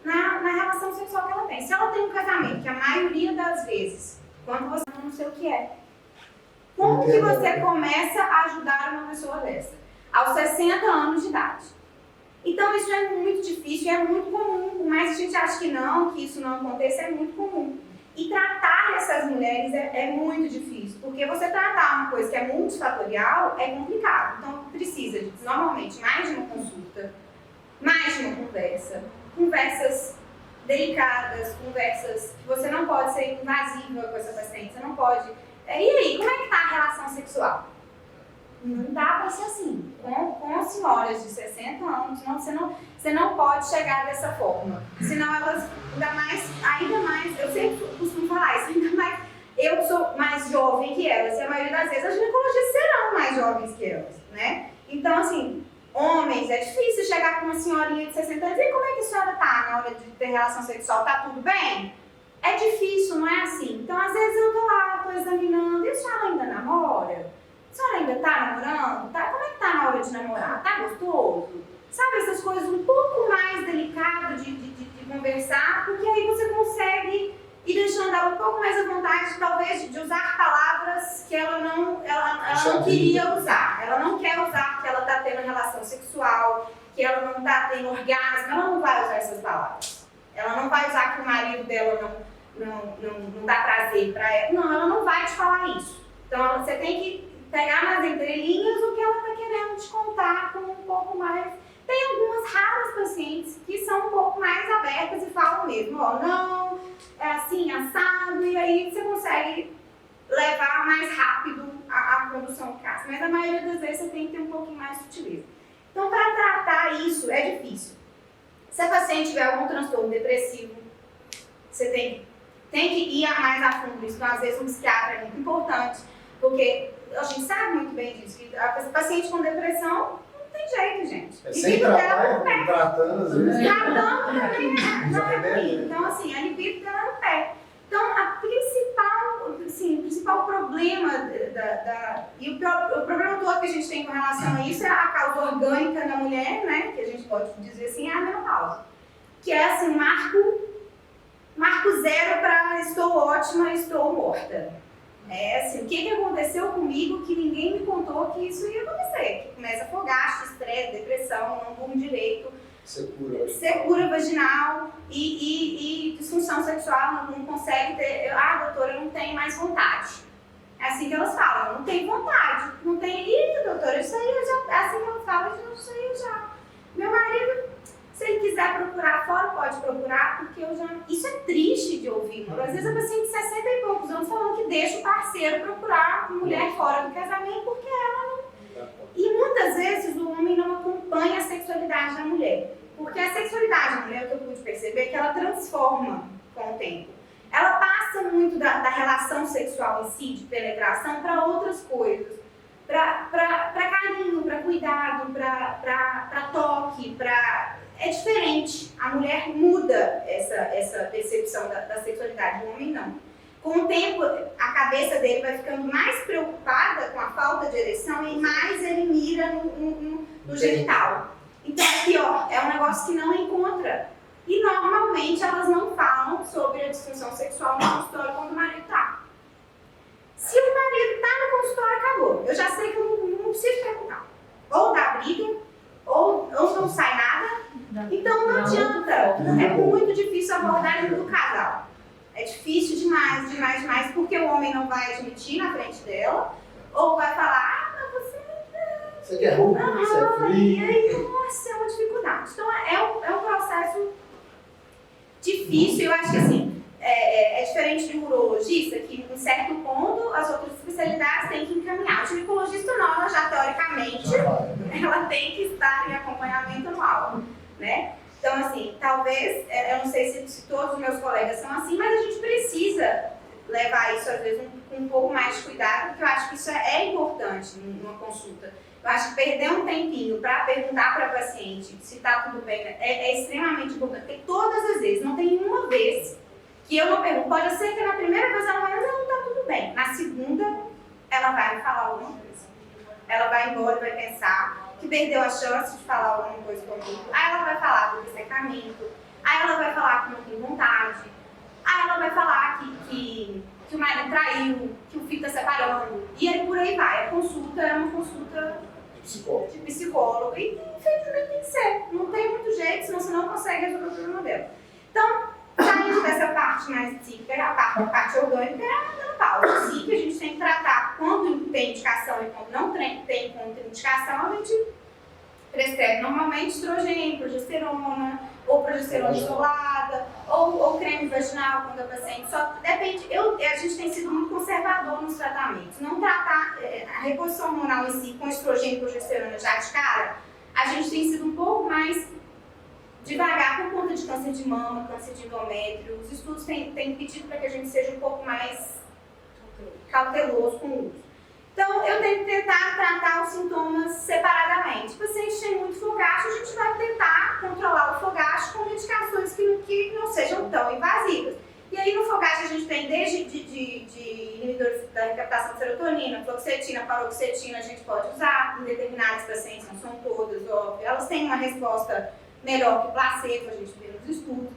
na relação sexual que ela tem. Se ela tem um casamento, que a maioria das vezes, quando você não sei o que é, como que você começa a ajudar uma pessoa dessa? Aos 60 anos de idade. Então isso é muito difícil, é muito comum, por mais que a gente ache que isso não aconteça, é muito comum. E tratar essas mulheres é muito difícil, porque você tratar uma coisa que é multifatorial é complicado. Então precisa de, normalmente, mais de uma consulta, mais de uma conversa, conversas delicadas, conversas que você não pode ser invasiva com essa paciente, você não pode... E aí, como é que está a relação sexual? Não dá para ser assim. Com senhoras de 60 anos, você não pode chegar dessa forma. Senão elas, ainda mais, eu sempre costumo falar isso, ainda mais, eu sou mais jovem que elas, e a maioria das vezes as ginecologistas serão mais jovens que elas, né? Então, assim, homens, é difícil chegar com uma senhorinha de 60 anos e como é que a senhora tá na hora de ter relação sexual? Tá tudo bem? É difícil, não é assim? Então, às vezes eu tô lá, tô examinando, e a senhora ainda namora? A senhora ainda tá namorando? Tá? Como é que tá na hora de namorar? Tá gostoso? Sabe, essas coisas um pouco mais delicadas de conversar, porque aí você consegue ir deixando ela um pouco mais à vontade, talvez, de usar palavras que ela não queria usar. Ela não quer usar que ela tá tendo relação sexual, que ela não tá tendo orgasmo, ela não vai usar essas palavras. Ela não vai usar que o marido dela não dá prazer pra ela. Não, ela não vai te falar isso. Então, você tem que pegar nas entrelinhas o que ela está querendo te contar com um pouco mais... Tem algumas raras pacientes que são um pouco mais abertas e falam mesmo, ó, não, é assim, assado, e aí você consegue levar mais rápido a condução do caso. Mas a maioria das vezes você tem que ter um pouquinho mais de sutileza. Então, para tratar isso é difícil. Se a paciente tiver algum transtorno depressivo, você tem que ir mais a fundo nisso. Então, às vezes, um psiquiatra é muito importante, porque a gente sabe muito bem disso, que a paciente com depressão não tem jeito, gente. É sem tratar, tratando às vezes. Tratando também não é ruim. Então, assim, a libido dela no pé. Então, o principal problema e o problema todo que a gente tem com relação a isso é a causa orgânica da mulher, né? Que a gente pode dizer assim, é a menopausa. Que é assim, marco zero para estou ótima, estou morta. É assim, o que aconteceu comigo que ninguém me contou que isso ia acontecer? Que começa a fogacho, estresse, depressão, não durmo direito, secura vaginal e disfunção sexual, não consegue ter... doutora, eu não tenho mais vontade. É assim que elas falam, não tem vontade, não tem... Ih, doutora, isso aí eu já... É assim que elas falam, isso aí eu já... Meu marido, se ele quiser procurar fora, pode procurar, porque eu já... Isso é triste de ouvir. Às vezes a paciente de 60 e poucos anos falando que deixa o parceiro procurar mulher fora do casamento porque ela não... E muitas vezes o homem não acompanha a sexualidade da mulher. Porque a sexualidade da mulher, o que eu pude perceber, é que ela transforma com o tempo. Ela passa muito da relação sexual em si, de penetração, para outras coisas. Para carinho, para cuidado, para toque, é diferente. A mulher muda essa percepção da sexualidade, o homem não. Com o tempo, a cabeça dele vai ficando mais preocupada com a falta de ereção e mais ele mira no genital. Então é pior, é um negócio que não encontra. E normalmente elas não falam sobre a disfunção sexual no consultório quando o marido tá. Se o marido tá no consultório, acabou. Eu já sei que eu não preciso perguntar. Ou dá briga, ou não sai nada. Então não adianta. É muito difícil abordar do casal. É difícil demais, porque o homem não vai admitir na frente dela, ou vai falar, você quer roupa, você é frio. E aí, nossa, é uma dificuldade. Então é um processo difícil. Eu acho que assim, é diferente de um urologista, que em certo ponto as outras especialidades têm que encaminhar. O ginecologista não, ela já teoricamente, ela tem que estar em acompanhamento anual, né? Então, assim, talvez, eu não sei se todos os meus colegas são assim, mas a gente precisa levar isso, às vezes, com um pouco mais de cuidado, porque eu acho que isso é importante numa consulta. Eu acho que perder um tempinho para perguntar para a paciente se está tudo bem é extremamente importante, porque todas as vezes, não tem uma vez que eu não pergunto. Pode ser que na primeira vez ela vai dizer, não, está tudo bem. Na segunda, ela vai falar alguma coisa. Ela vai embora e vai pensar que perdeu a chance de falar alguma coisa comigo. Aí ela vai falar do ressecamento, aí ela vai falar que não tem vontade, aí ela vai falar que o marido traiu, que o filho está separando, e aí por aí vai. A consulta é uma consulta de psicólogo, e infelizmente tem que ser. Não tem muito jeito, senão você não consegue resolver o problema dela. Então, saindo dessa parte mais psíquica, a parte orgânica é a menopausa. Sim, que a gente tem que tratar quando tem indicação e quando não tem contraindicação, a gente prescreve normalmente estrogênio, progesterona, ou progesterona isolada, ou creme vaginal quando a paciente só depende. A gente tem sido muito conservador nos tratamentos. Não tratar a reposição hormonal em si com estrogênio e progesterona já de cara, a gente tem sido um pouco mais devagar por conta de câncer de mama, câncer de endométrio. Os estudos têm pedido para que a gente seja um pouco mais cauteloso com o uso. Então, eu tenho que tentar tratar os sintomas separadamente. O paciente tem muito fogacho, a gente vai tentar controlar o fogacho com medicações que não sejam tão invasivas. E aí, no fogacho, a gente tem desde de inibidores da recaptação de serotonina, fluoxetina, paroxetina, a gente pode usar em determinados pacientes, não são todas, óbvio. Elas têm uma resposta melhor que o placebo, a gente vê nos estudos.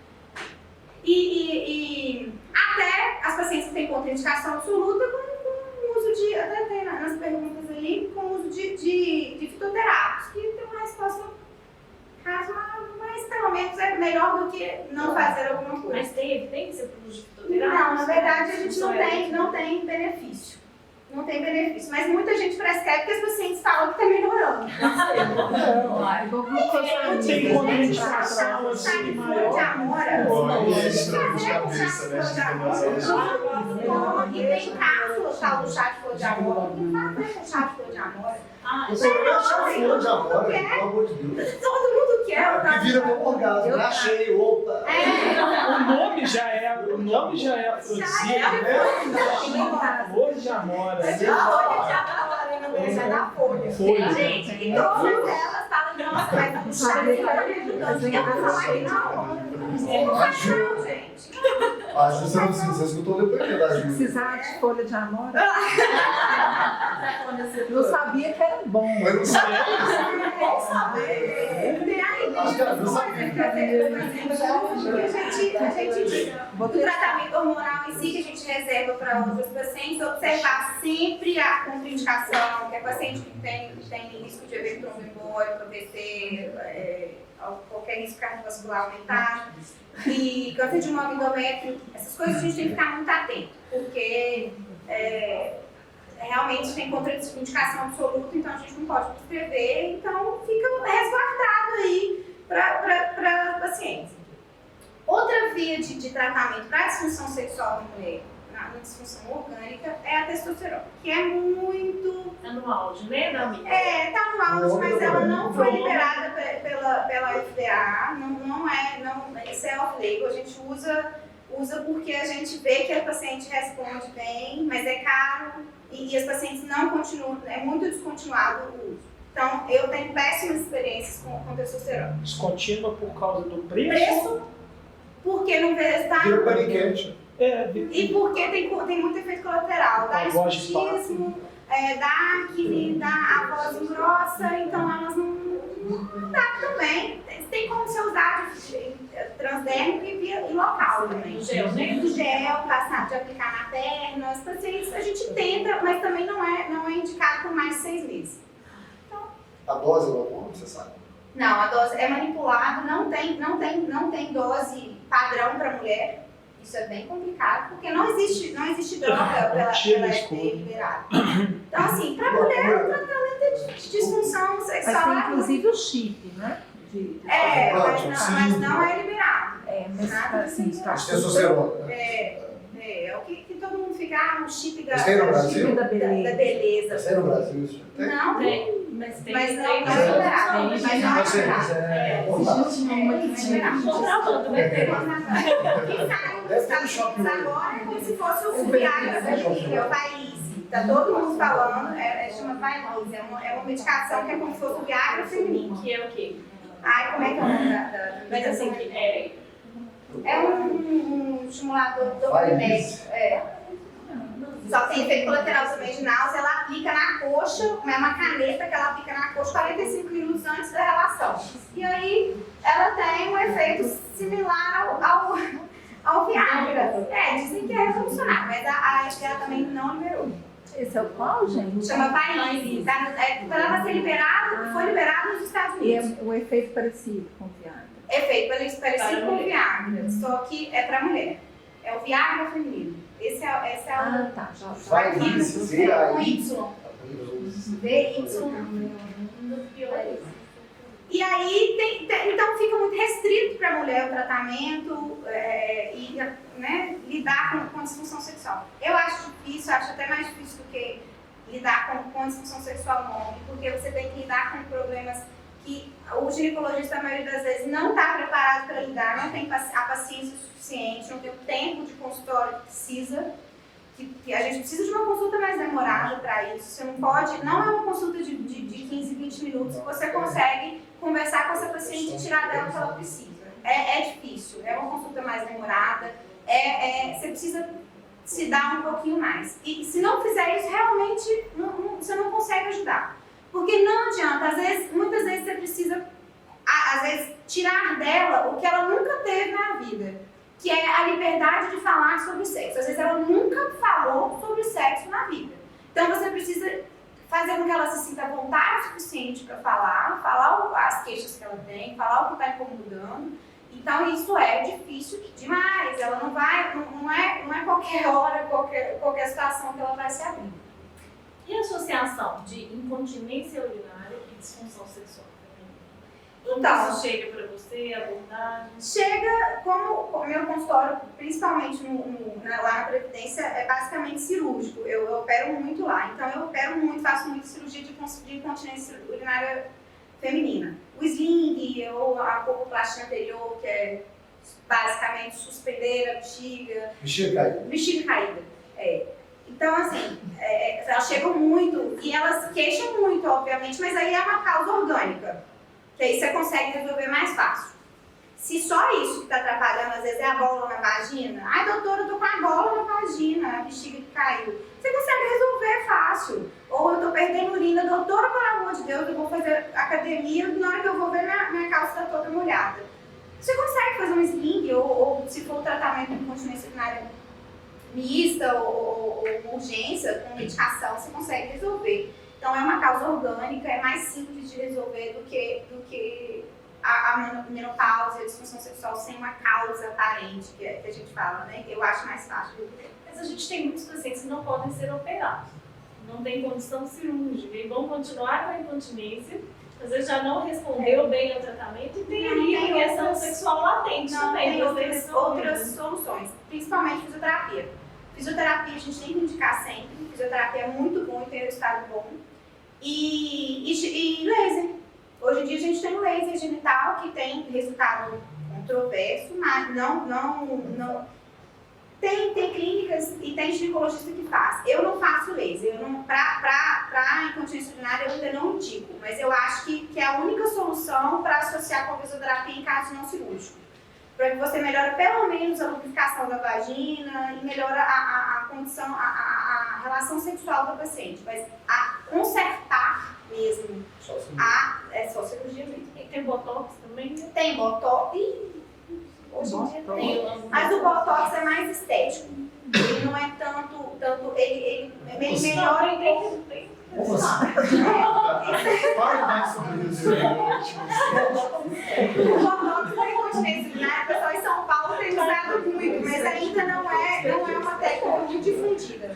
E até as pacientes que têm contraindicação absoluta com o uso de, até tem nas perguntas ali, com o uso de fitoterápicos, que tem uma resposta razoável, mas pelo menos é melhor do que não fazer alguma coisa. Mas tem evidência para o uso de fitoterápicos? Não, na verdade a gente não tem benefício. Não tem benefício, mas muita gente prescreve porque as pacientes falam que está melhorando. Tem contraindicação assim maior. De amora. Olha, isso de cabeça, né? E tem cápsula, tal do chá de flor de amora. Tem que fazer com chá de flor de amora. Você não flor de amor, pelo amor de Deus. Todo mundo quer. Porque vira meu orgasmo, né? Achei, opa. O nome já é afrodisíaco, né? Flor de amora. Já dá folha. Gente, e todas elas falam, nossa, mas o chá de flor de amor. Eu vou falar que não. Não faz não, gente. Acho que você escutou depois que da Júlia. Precisar de folha de amor? Eu sabia que era bom. Mas não sabia. Bom saber. Acho que ela não sabia. A gente, o tratamento hormonal em si que a gente reserva para outros pacientes, observar sempre a contraindicação, que é paciente que tem risco de haver tromboembólico, AVC, qualquer risco cardiovascular aumentado, e câncer de mama, endométrio, essas coisas a gente tem que ficar muito atento, porque realmente tem contraindicação absoluta, então a gente não pode prescrever, então fica resguardado aí para pacientes. Outra via de tratamento para a disfunção sexual da mulher, na disfunção orgânica, é a testosterona, que é muito... Tá no áudio, né, Dami? Tá no áudio, mas ela não foi liberada pela FDA, isso é off-label, a gente usa porque a gente vê que a paciente responde bem, mas é caro e as pacientes não continuam, é muito descontinuado o uso. Então, eu tenho péssimas experiências com testosterona. Descontínua por causa do preço? Preço, porque não vê resultado. Vira paniquete. E porque tem muito efeito colateral. Dá escutismo, dá acne, dá a voz grossa, então elas não adaptam bem. Tem como ser usado transdérmico e local também. Gel, né? Do gel, passar de aplicar na perna. As pacientes a gente tenta, mas também não é indicado por mais de 6 meses. A dose é normal, você sabe? Não, a dose é manipulada, não tem dose padrão para mulher. Isso é bem complicado, porque não existe droga pela FDA liberada. Então, assim, para mulher, o tratamento de disfunção sexual. Mas tem inclusive o chip, né? Mas não é liberado. Mas assim, testosterona. É o que todo mundo fica, o chip da Isso tem no Brasil? da beleza. Isso tem no Brasil, isso? Não, tem. Mas tem Mas não é liberado. Mas não é liberado. Contrabando, né? Que saiu dos Estados Unidos agora é como se fosse o Viagra feminino, é o País. Tá todo mundo falando, chama País, é uma medicação que é como se fosse o Viagra feminino. Que é o quê? Ai, como é que é o nome da Mas assim, que é um estimulador dopaminérgico. Só tem efeito colateral também de náusea, ela aplica na coxa, é uma caneta que ela aplica na coxa 45 minutos antes da relação. E aí ela tem um efeito similar ao Viagra. Dizem que é revolucionário, mas a FDA também não liberou. Esse é o qual, gente? Chama País. Quando ela vai ser liberada, foi liberada nos Estados E é Unidos. o efeito parecido com o Viagra. Efeito parecido com o Viagra, só que é para mulher. É o Viagra feminino. Esse é o Tá, já. Vai, com Y. E aí, então fica muito restrito para a mulher o tratamento e lidar com a disfunção sexual. Eu acho difícil, acho até mais difícil do que lidar com a disfunção sexual no homem, porque você tem que lidar com problemas que o ginecologista, a maioria das vezes, não está preparado para lidar, não tem a paciência suficiente, não tem o tempo de consultório que precisa. Que a gente precisa de uma consulta mais demorada para isso. Você não pode, não é uma consulta de 15, 20 minutos que você consegue conversar com essa paciente e tirar dela o que ela precisa. É difícil, é uma consulta mais demorada, você precisa se dar um pouquinho mais. E se não fizer isso, realmente você não consegue ajudar. Porque não adianta, muitas vezes você precisa, tirar dela o que ela nunca teve na vida, que é a liberdade de falar sobre sexo. Às vezes ela nunca falou sobre sexo na vida. Então você precisa fazer com que ela se sinta à vontade suficiente para falar as queixas que ela tem, falar o que está incomodando. Então isso é difícil demais. Ela não é qualquer hora, qualquer situação que ela vai se abrir. E a associação de incontinência urinária e disfunção sexual? Então, isso chega para você, abordagem? Chega, como o meu consultório, principalmente lá na Previdência, é basicamente cirúrgico. Eu opero muito lá. Então, eu opero muito, faço muito cirurgia de incontinência urinária feminina. O sling, ou a colpoplastia anterior, que é basicamente suspender a bexiga. Bexiga caída. Então, assim, elas chegam muito e elas queixam muito, obviamente, mas aí é uma causa orgânica. Que aí você consegue resolver mais fácil. Se só isso que está atrapalhando, às vezes é a bola na vagina. Ai, doutora, eu tô com a bola na vagina, a bexiga que caiu. Você consegue resolver fácil. Ou eu tô perdendo urina, doutora, pelo amor de Deus, eu vou fazer academia, na hora que eu vou ver, minha calça está toda molhada. Você consegue fazer um sling, ou se for um tratamento de incontinência urinária mista, ou urgência, com medicação, você consegue resolver. Então é uma causa orgânica, é mais simples de resolver do que a menopausa e a disfunção sexual sem uma causa aparente, que a gente fala, né? Eu acho mais fácil do que... Mas a gente tem muitos pacientes que não podem ser operados. Não tem condição cirúrgica e vão continuar com a incontinência. Às vezes já não respondeu bem ao tratamento e tem ali a questão sexual latente também. Tem outras soluções, principalmente fisioterapia. Fisioterapia a gente tem que indicar sempre. Fisioterapia é muito bom e tem resultado bom. E laser. Hoje em dia a gente tem um laser genital que tem resultado controverso, mas não tem clínicas e tem ginecologista que faz. Eu não faço laser, para incontinência urinária eu ainda não indico, mas eu acho que é a única solução para associar com a fisioterapia em caso não cirúrgico. Para que você melhore pelo menos a lubrificação da vagina e melhora a condição, a relação sexual da paciente. Mas a consertar mesmo, é só cirurgia mesmo. E tem botox também? Tem botox e hoje em dia tem. Mas o botox é mais estético. Ele não é tanto ele melhora em pouco. Fale mais sobre isso. O botox da incontinência urinária, pessoal em São Paulo tem usado muito, mas ainda não é uma técnica muito difundida.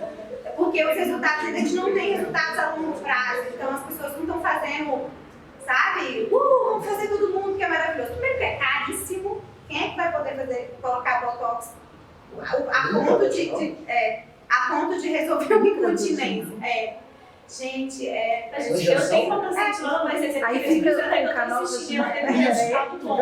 Porque os resultados, a gente não tem resultados a longo prazo, então as pessoas não estão fazendo, sabe? Vamos fazer todo mundo, que é maravilhoso. Primeiro que é caríssimo, quem é que vai poder colocar botox a ponto de resolver uma incontinência? Gente, Eu tenho uma paciente lá, mas esse Aí aqui fica eu com canal assistindo, de- eu tenho estado bom.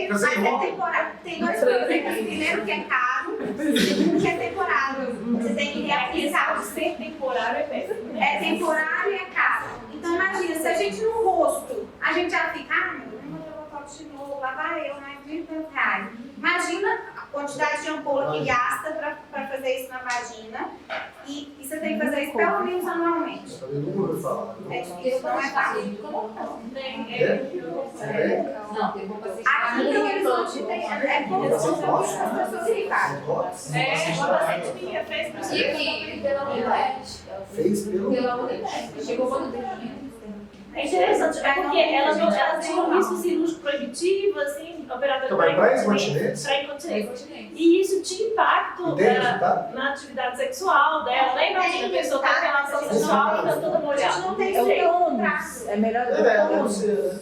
mas é temporário. Tem dois problemas. Primeiro que é caro, segundo que é temporário. Você tem que E a questão reaplicar. de ser temporário é péssimo. É temporário e é caro. Então imagina, se a gente no rosto, a gente já fica, meu Deus, eu vou botar de novo, lá vai eu, mais R$20. Imagina a quantidade de ampola que gasta para fazer isso na vagina. E você tem que fazer isso pelo menos anualmente. Eu nunca ouvi falar. É difícil, não é fácil. Não, eu vou fazer Aqui em Belo Horizonte é pouco as pessoas que fazem. Uma paciente minha fez pra E aqui, pela Unidade. Fez pelo... Pela Unidade. Chegou quando tem. É interessante, é porque ela tem um risco cirúrgico proibitivo, assim, operador Então, mas pra incontinência? Pra incontinência. E isso tinha impacto E tem resultado? na atividade sexual dela. Lembra que a pessoa tá com relação sexual e tá toda A gente molhada? não tem É o jeito. tônus. É melhor do deve tônus. ser.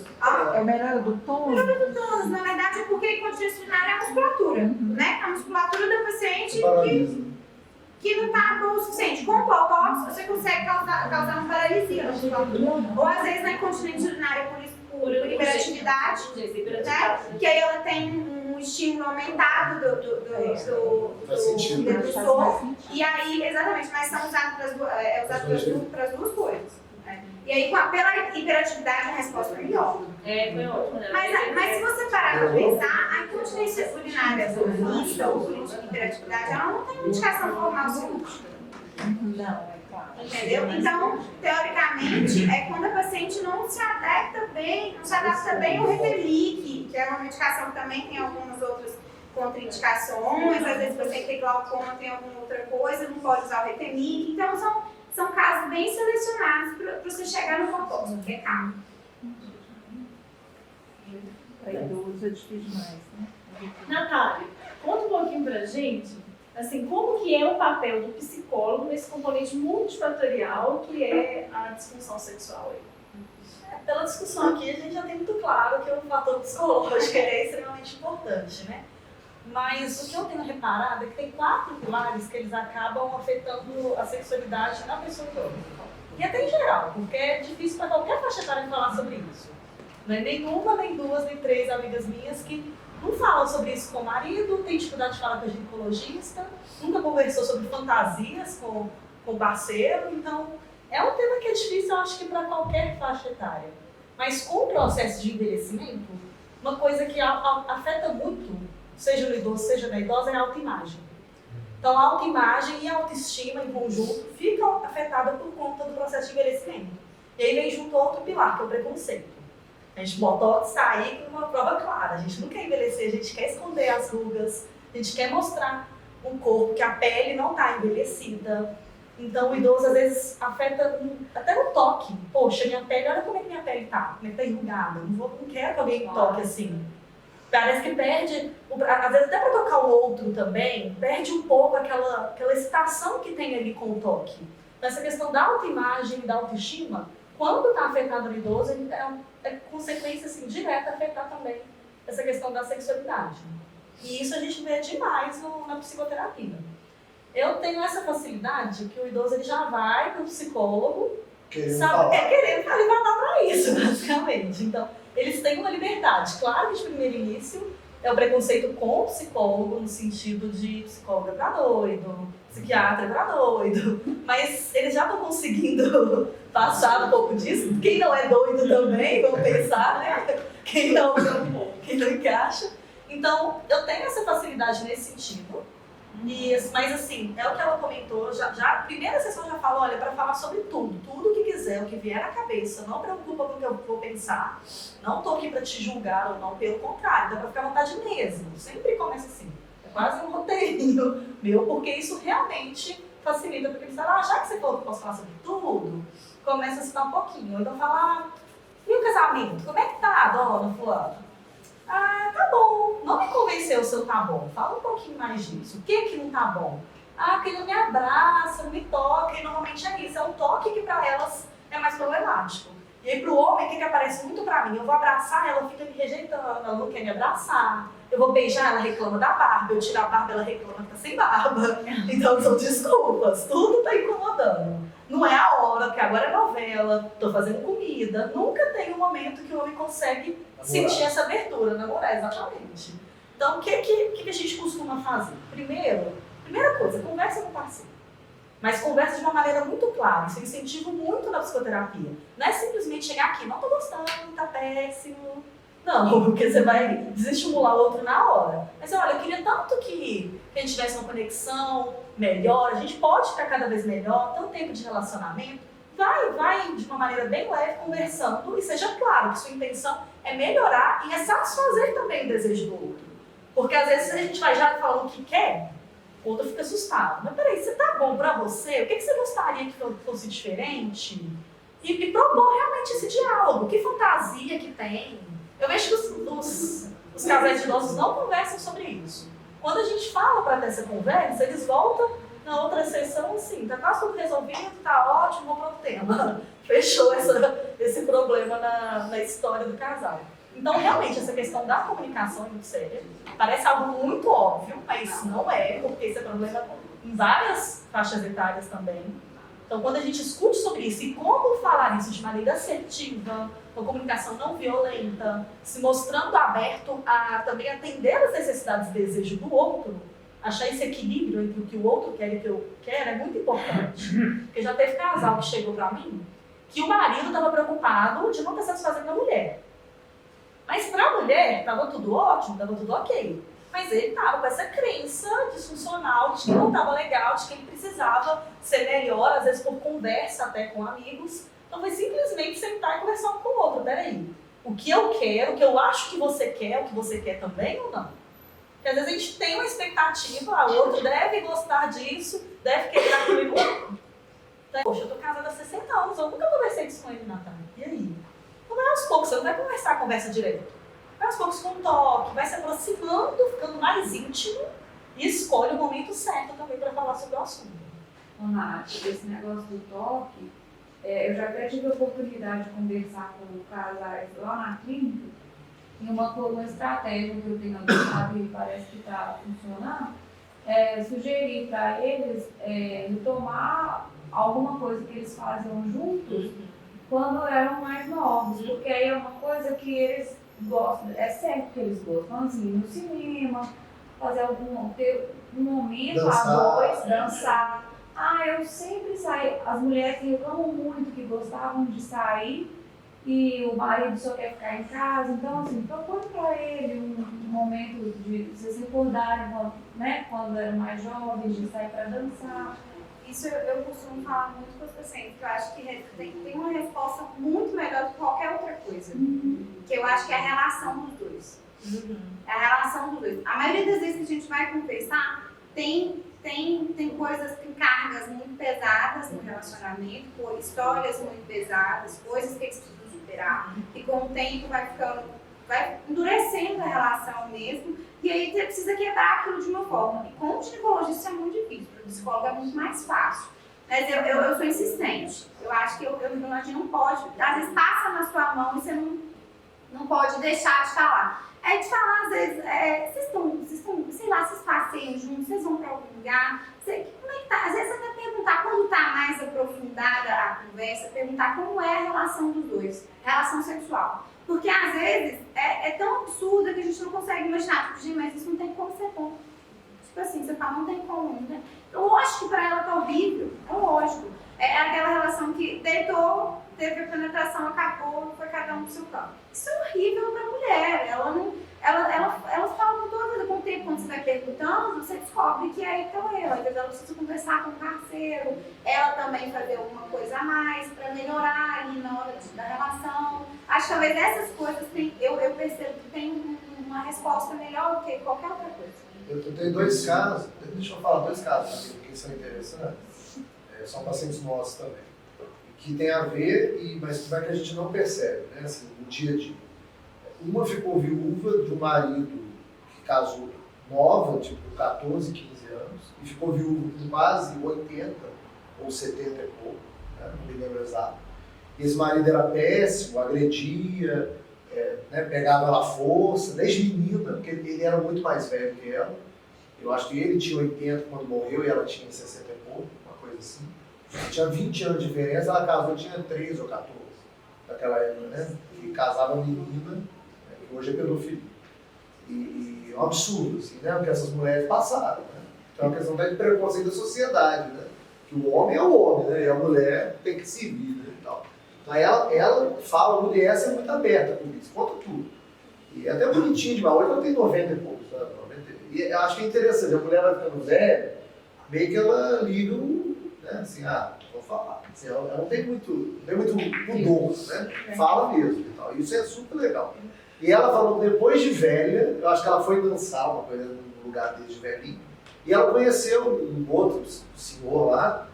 É o melhor do tônus. Todos, na verdade, é porque a incontinência urinária é a musculatura, né? A musculatura da paciente que não está boa o suficiente. Com o botox, você consegue causar uma paralisia na musculatura. Ou às vezes na incontinência urinária por hiperatividade, né? Que aí ela tem um estímulo aumentado Faz sentido. do soro. E aí, exatamente, mas são usados para as duas coisas. Né? E aí, pela hiperatividade, a resposta é melhor. Foi ótimo, né? Mas se você parar para pensar, a incontinência urinária mista ou por hiperatividade, ela não tem uma indicação formal cirúrgica. Não, é claro. Entendeu? Então, teoricamente, é quando a paciente não se adapta bem ao Retelic, que é uma medicação que também tem algumas outras contraindicações, às vezes você tem glaucoma, tem alguma outra coisa, não pode usar o Retelic. Então, são casos bem selecionados para você chegar no botox, porque é caro. Para idoso é difícil mais, né? Natália, conta um pouquinho pra gente, assim, como que é o papel do psicólogo nesse componente multifatorial que é a disfunção sexual aí? Pela discussão aqui, a gente já tem muito claro que o fator psicológico é extremamente importante, né? Mas o que eu tenho reparado é que tem 4 pilares que eles acabam afetando a sexualidade na pessoa toda. E até em geral, porque é difícil para qualquer faixa etária falar sobre isso. Não é nenhuma, nem 2, nem 3 amigas minhas que não falam sobre isso com o marido, tem dificuldade de falar com a ginecologista, nunca conversou sobre fantasias com o parceiro, então é um tema que é difícil, eu acho que para qualquer faixa etária. Mas com o processo de envelhecimento, uma coisa que afeta muito, seja no idoso, seja na idosa, é a autoimagem. Então a autoimagem e a autoestima em conjunto ficam afetadas por conta do processo de envelhecimento. E aí vem junto outro pilar, que é o preconceito. A gente botox está aí com uma prova clara. A gente não quer envelhecer, a gente quer esconder as rugas, a gente quer mostrar um corpo que a pele não está envelhecida. Então o idoso às vezes afeta até no toque. Poxa, minha pele, olha como é que minha pele está, como é que está enrugada. Não quero que alguém toque assim. Parece que perde, às vezes até para tocar o outro também, perde um pouco aquela excitação que tem ali com o toque. Então essa questão da autoimagem e da autoestima, quando está afetado no idoso, é consequência assim, direta afetar também essa questão da sexualidade. E isso a gente vê demais na psicoterapia. Eu tenho essa facilidade que o idoso ele já vai para o psicólogo, querendo ele vai dar para isso, basicamente. Então, eles têm uma liberdade. Claro que de primeiro início é o preconceito com o psicólogo, no sentido de psicólogo para doido, psiquiatra para doido, mas eles já estão conseguindo passar um pouco disso. Quem não é doido também, vamos pensar, né? Quem não encaixa. Então, eu tenho essa facilidade nesse sentido. Mas assim, é o que ela comentou, já a primeira sessão já falou, olha, para falar sobre tudo o que quiser, o que vier na cabeça, não preocupa com o que eu vou pensar, não estou aqui para te julgar ou não, pelo contrário, dá para ficar à vontade mesmo, sempre começa assim, é quase um roteirinho meu, porque isso realmente facilita, porque eles falam, já que você falou que eu posso falar sobre tudo, começa a citar um pouquinho, então falar, e o casamento, como é que tá, dona fulana? Ah, tá bom. Não me convenceu se eu tá bom. Fala um pouquinho mais disso. O que não tá bom? Ah, porque ele não me abraça, não me toca. E normalmente é isso. É um toque que para elas é mais problemático. E aí pro homem, o que aparece muito pra mim? Eu vou abraçar, ela fica me rejeitando, ela não quer me abraçar. Eu vou beijar, ela reclama da barba. Eu tiro a barba, ela reclama que tá sem barba. Então são desculpas, tudo tá incomodando. Não é a hora, porque agora é novela, tô fazendo comida. Nunca tem um momento que o homem consegue sentir essa abertura, namorar, exatamente. Então, o que a gente costuma fazer? Primeira coisa, conversa com o parceiro. Mas conversa de uma maneira muito clara. Isso eu incentivo muito na psicoterapia. Não é simplesmente chegar aqui, não tô gostando, tá péssimo. Não, porque você vai desestimular o outro na hora. Mas olha, eu queria tanto que a gente tivesse uma conexão melhor, a gente pode ficar cada vez melhor, tanto tempo de relacionamento. Vai de uma maneira bem leve, conversando, e seja claro que sua intenção é melhorar e é satisfazer também o desejo do outro. Porque às vezes a gente vai já falando o que quer, o outro fica assustado. Mas peraí, você tá bom pra você? O que você gostaria que fosse diferente? E propor realmente esse diálogo. Que fantasia que tem? Eu vejo que os casais idosos não conversam sobre isso. Quando a gente fala para ter essa conversa, eles voltam na outra sessão assim, tá quase tudo resolvido, tá ótimo, vamos para o tema. Fechou esse problema na história do casal. Então, realmente, essa questão da comunicação é muito séria. Parece algo muito óbvio, mas não é, porque esse é problema em várias faixas etárias também. Então, quando a gente discute sobre isso e como falar isso de maneira assertiva, com comunicação não violenta, se mostrando aberto a também atender às necessidades e desejos do outro, achar esse equilíbrio entre o que o outro quer e o que eu quero é muito importante. Porque já teve casal que chegou pra mim que o marido estava preocupado de não estar satisfazendo a mulher. Mas para a mulher estava tudo ótimo, estava tudo ok. Mas ele estava com essa crença disfuncional de que não estava legal, de que ele precisava ser melhor, às vezes por conversa até com amigos. Então foi simplesmente sentar e conversar um com o outro. Peraí, o que eu quero, o que eu acho que você quer, o que você quer também ou não? Porque às vezes a gente tem uma expectativa, o outro deve gostar disso, deve querer aquilo. Então, poxa, eu tô casada há 60 anos, eu nunca conversei disso com ele, Natália. E aí? Então vai aos poucos, você não vai conversar a conversa direto. Vai aos poucos com um toque, vai se aproximando, ficando mais íntimo e escolhe o momento certo também para falar sobre o assunto. Ô Nath, esse negócio do toque, eu já até tive a oportunidade de conversar com casais lá na clínica e uma estratégia que eu tenho adotado e parece que está funcionando, sugerir para eles retomar alguma coisa que eles faziam juntos quando eram mais novos, porque aí é uma coisa que eles gostam, é certo que eles gostam, assim, no cinema, ter um momento a dois, dançar. Eu sempre saio, as mulheres reclamam muito que gostavam de sair e o marido só quer ficar em casa, então assim, procure para ele um momento de vocês recordarem, né, quando eram mais jovens, de sair para dançar. Isso eu costumo falar muito com os pacientes, que eu acho que tem uma resposta muito melhor do que qualquer outra coisa. Que eu acho que é a relação dos dois. É a relação dos dois. A maioria das vezes que a gente vai conversar, tem coisas, tem cargas muito pesadas no relacionamento, histórias muito pesadas, coisas que eles precisam superar. E com o tempo vai endurecendo a relação mesmo, e aí você precisa quebrar aquilo de uma forma. E com o ginecologista isso é muito difícil, para o psicólogo é muito mais fácil. Mas eu sou insistente. Eu acho que a gente não pode, às vezes passa na sua mão e você não pode deixar de falar. É de falar, às vezes, vocês estão, sei lá, vocês passeiam juntos, vocês vão para algum lugar, como é que tá? Às vezes até perguntar, quando está mais aprofundada a conversa, perguntar como é a relação dos dois, relação sexual. Porque às vezes é tão absurda que a gente não consegue imaginar, tipo, gente, mas isso não tem como ser bom. Tipo assim, você fala, não tem como, não tem. Lógico que para ela tá horrível, é lógico. É aquela relação que deitou, teve a penetração, acabou, foi cada um pro seu campo. Isso é horrível pra mulher, elas falam toda, com o tempo, quando você vai perguntando, você descobre que é então ela. Às vezes ela precisa conversar com o parceiro, ela também fazer alguma coisa a mais pra melhorar ali na hora da relação. Acho que talvez essas coisas, eu percebo que tem uma resposta melhor do que qualquer outra coisa. Eu tenho dois casos, deixa eu falar dois casos aqui, que são interessantes, são pacientes nossos também, que tem a ver, mas que a gente não percebe, né, assim, no dia a dia. Uma ficou viúva de um marido que casou nova, tipo 14, 15 anos, e ficou viúva com quase 80 ou 70 e pouco, né, não me lembro exato. esse marido era péssimo, agredia, né, pegava ela à força, desde menina, porque ele era muito mais velho que ela. Eu acho que ele tinha 80 quando morreu e ela tinha 60 e pouco, uma coisa assim. Tinha 20 anos de diferença, ela casou, tinha 13 ou 14 naquela época, né? E casava menina, né, que hoje é pedofilia. E é um absurdo, assim, né? O que essas mulheres passaram, né? Então é uma questão de preconceito da sociedade, né? Que o homem é o homem, né? E a mulher tem que servir, né? E tal. Então ela fala muito, e essa é muito aberta com isso, conta tudo. E é até bonitinho demais, hoje ela tem 90 e poucos, né? 90. E eu acho que é interessante, a mulher vai ficando velha, meio que ela liga, né? Assim, vou falar. Assim, ela não tem muito pudor, né? Fala mesmo e tal. Isso é super legal. E ela falou que depois de velha, eu acho que ela foi dançar uma coisa no lugar dele de velhinho, e ela conheceu um outro senhor lá,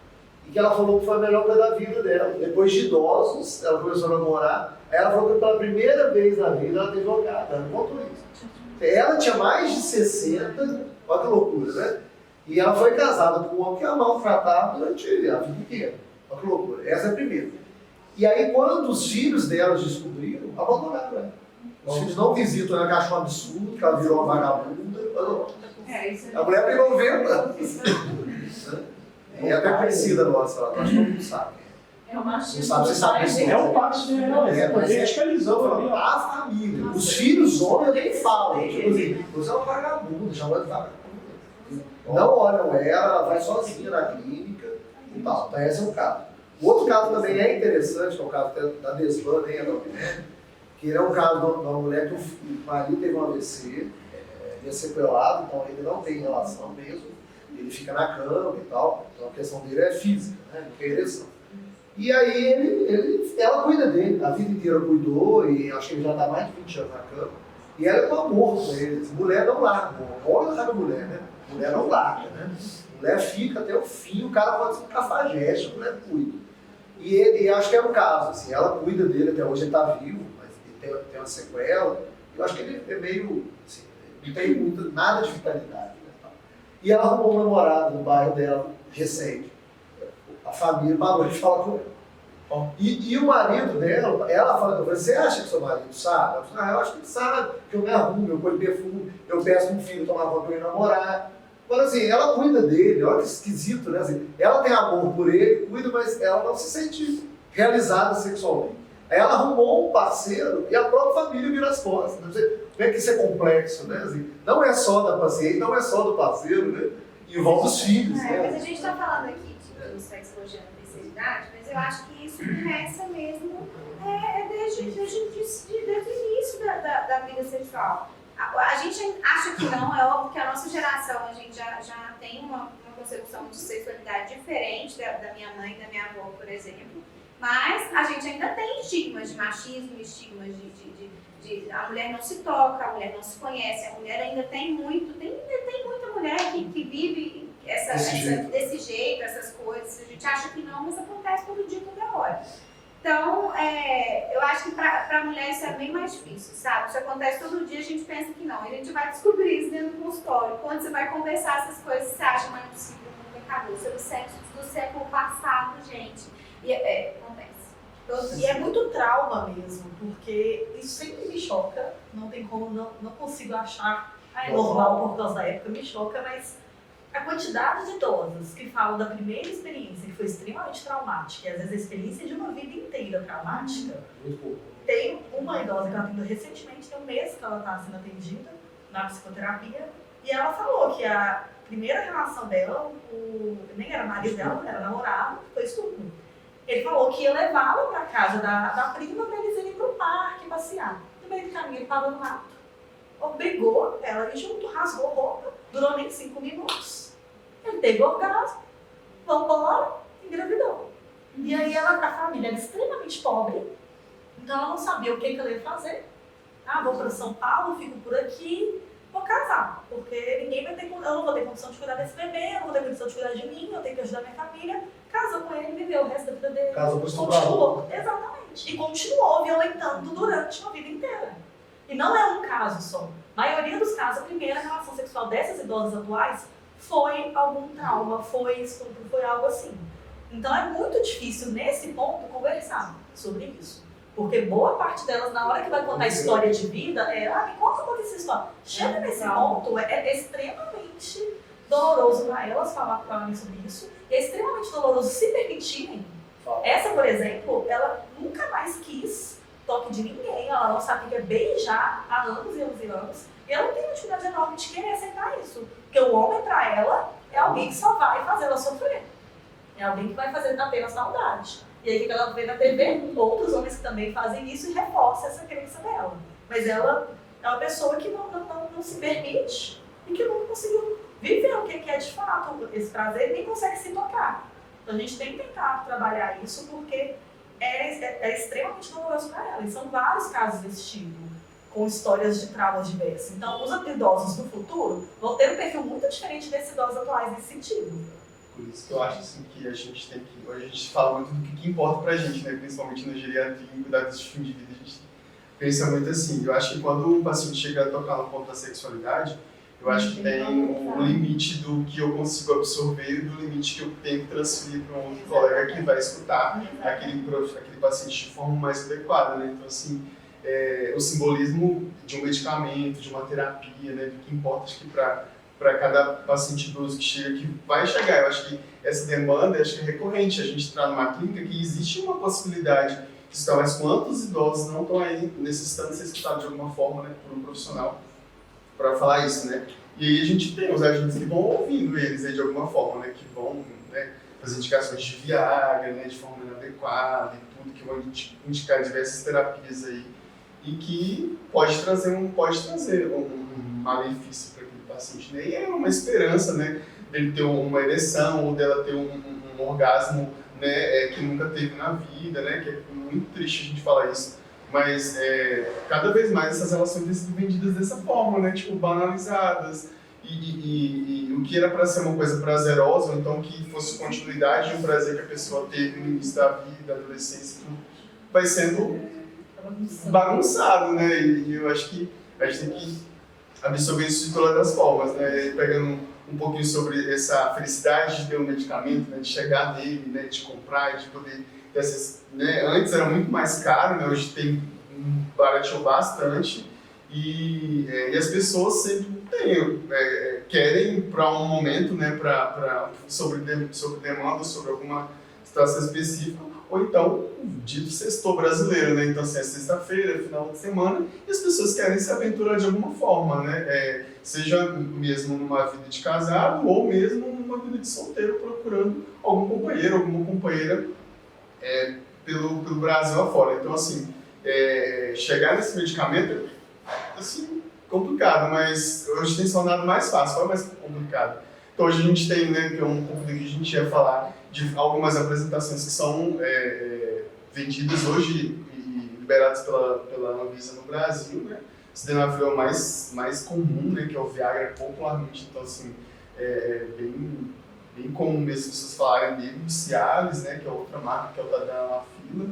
e que ela falou que foi a melhor coisa da vida dela. Depois de idosos, ela começou a namorar, aí ela falou que pela primeira vez na vida ela teve jogada, ela não contou isso. Ela tinha mais de 60, olha que loucura, né? E ela foi casada com um homem que a maltratava durante a vida inteira. Olha que loucura, essa é a primeira. E aí quando os filhos dela descobriram, abandonaram ela. Os filhos não visitam ela, que acham um absurdo, que ela virou uma vagabunda. A mulher pegou 90 anos. É até conhecida nossa, ela acho que todo mundo sabe. É o machismo. Não sabe, você sabe isso. É um passo, né? Verticalizou ali, ó. A família. Os filhos homens nem falam. Tipo assim, você é uma vagabunda, chama de vagabunda. Não olham ela vai sozinha na clínica e tal. Então esse é um caso. O outro caso também é interessante, que é o caso da Desvan, que é um caso de uma mulher que o marido teve um AVC, ele é sequelado, então ele não tem relação mesmo, ele fica na cama e tal, então a questão dele é física, né? Não tem ereção. E aí ela cuida dele, a vida inteira cuidou, e acho que ele já está mais de 20 anos na cama, e ela é um amor com ele. Mulher não larga, homem não larga mulher, né? Mulher não larga, né? Mulher fica até o fim, o cara pode ser um cafajeste, a mulher cuida. E acho que é o caso, assim, ela cuida dele até hoje, ele está vivo, mas ele tem uma sequela, eu acho que ele é meio, assim, não tem nada de vitalidade, né? E ela arrumou um namorado no bairro dela, recente. A família parou de falar com ele. E o marido dela, ela fala, você acha que seu marido sabe? Ela fala, eu acho que ele sabe, que eu me arrumo, eu ponho perfume, eu peço um filho tomar conta e namorar. Mas assim, ela cuida dele, olha que esquisito, né? Assim, ela tem amor por ele, cuida, mas ela não se sente realizada sexualmente. Aí ela arrumou um parceiro e a própria família vira as costas. Não é que isso é complexo, né? Assim, não é só da paciente, não é só do parceiro, né? Envolve os filhos, né? Mas a gente está falando aqui de sexologia na terceira idade, mas eu acho que isso começa mesmo desde o início da vida sexual. A gente acha que não, é óbvio que a nossa geração, a gente já tem uma concepção de sexualidade diferente da minha mãe e da minha avó, por exemplo, mas a gente ainda tem estigmas de machismo, estigmas de a mulher não se toca, a mulher não se conhece, a mulher ainda tem muita mulher que vive desse jeito, essas coisas, a gente acha que não, mas acontece todo dia, toda hora. Então, eu acho que para a mulher isso é bem mais difícil, sabe? Isso acontece todo dia, a gente pensa que não. E a gente vai descobrir isso dentro do consultório. Quando você vai conversar essas coisas, você acha, não é possível, não acabou. Isso é do sexo do século passado, gente. E acontece. E é muito trauma mesmo, porque isso sempre me choca. Não tem como, não consigo achar normal por causa da época, me choca, mas a quantidade de idosas que falam da primeira experiência, que foi extremamente traumática, e às vezes a experiência de uma vida inteira traumática. Tem uma idosa que ela atendeu recentemente, tem um mês que ela está sendo atendida na psicoterapia, e ela falou que a primeira relação dela, nem era marido dela, era namorado, foi estupro. Ele falou que ia levá-la para casa da prima para eles irem para o parque passear. No meio do caminho ele parou no mato, obrigou ela a ir junto, rasgou a roupa, durou nem 5 minutos. Ele teve orgasmo, vambora, engravidou. E aí a família era extremamente pobre, então ela não sabia o que ela ia fazer. Vou para São Paulo, fico por aqui, vou casar, porque ninguém vai ter, eu não vou ter condição de cuidar desse bebê, eu não vou ter condição de cuidar de mim, eu tenho que ajudar minha família. Casou com ele, viveu o resto da vida dele. Casou com o continuou, exatamente. E continuou violentando durante a vida inteira. E não é um caso só. A maioria dos casos, a primeira relação sexual dessas idosas atuais foi algum trauma, foi estupro, foi algo assim. Então é muito difícil, nesse ponto, conversar sobre isso. Porque boa parte delas, na hora que vai contar história de vida, me conta um pouco essa história. Chega nesse ponto, é extremamente doloroso para elas falarem sobre isso. E é extremamente doloroso se permitirem. Essa, por exemplo, ela nunca mais quis toque de ninguém. Ela não sabe o que é beijar há anos e anos e anos. E ela tem uma dificuldade enorme de querer aceitar isso. Porque o homem, para ela, é alguém que só vai fazer ela sofrer. É alguém que vai fazer apenas saudade. E aí, o que ela vê na TV? Outros homens que também fazem isso e reforça essa crença dela. Mas ela é uma pessoa que não se permite e que não conseguiu viver o que é de fato esse prazer e nem consegue se tocar. Então, a gente tem que tentar trabalhar isso porque é extremamente doloroso para ela. E são vários casos desse tipo, com histórias de traumas diversos. Então, os idosos do futuro vão ter um perfil muito diferente desses idosos atuais nesse sentido. Por isso que eu acho assim, que a gente tem que... Hoje a gente fala muito do que importa pra gente, né? Principalmente na geriatria, em cuidados de fim de vida, a gente pensa muito assim. Eu acho que quando um paciente chega a tocar no ponto da sexualidade, eu acho que tem um limite do que eu consigo absorver e do limite que eu tenho que transferir para um outro colega que vai escutar aquele paciente de forma mais adequada, né? Então, assim, o simbolismo de um medicamento, de uma terapia, né? Do que importa, acho que para cada paciente idoso que chega, que vai chegar. Eu acho que essa demanda é recorrente. A gente está numa clínica que existe uma possibilidade de estar, mas quantos idosos não estão aí necessitando ser escutados de alguma forma, né, por um profissional para falar isso, né? E aí a gente tem os agentes que vão ouvindo eles aí de alguma forma, né, que vão, né, fazer indicações de Viagra, né, de forma inadequada e tudo, que vão indicar diversas terapias aí e que pode trazer um malefício para aquele paciente, né? E é uma esperança, né, dele ter uma ereção ou dela ter um orgasmo, né, que nunca teve na vida, né, que é muito triste a gente falar isso. Mas cada vez mais essas relações têm sido vendidas dessa forma, né? Tipo, banalizadas. E o que era para ser uma coisa prazerosa, ou então que fosse continuidade de um prazer que a pessoa teve no início da vida, adolescência, tudo, vai sendo bagunçado, né? E eu acho que a gente tem que absorver isso de todas as formas, né? E pegando um pouquinho sobre essa felicidade de ter um medicamento, né? De chegar nele, né? De comprar, de poder... né? Antes era muito mais caro, né? Hoje barateou bastante e as pessoas sempre querem para um momento, né? Sobre demanda, sobre alguma situação específica, ou então o dito sextou brasileiro, né? Então assim, é sexta-feira, final de semana, e as pessoas querem se aventurar de alguma forma, né? Seja mesmo numa vida de casado ou mesmo numa vida de solteiro, procurando algum companheiro, alguma companheira pelo Brasil afora. Então, assim, chegar nesse medicamento é assim, complicado, mas hoje tem se tornado mais fácil, foi mais complicado. Então, hoje a gente tem, né, que é um pouco do que a gente ia falar, de algumas apresentações que são vendidas hoje e liberadas pela Anvisa no Brasil, né? Sildenafil é o mais comum, né, que é o Viagra popularmente, então, assim, bem comum mesmo as pessoas falarem dele, o Cialis, né, que é outra marca, que é o Tadalafila,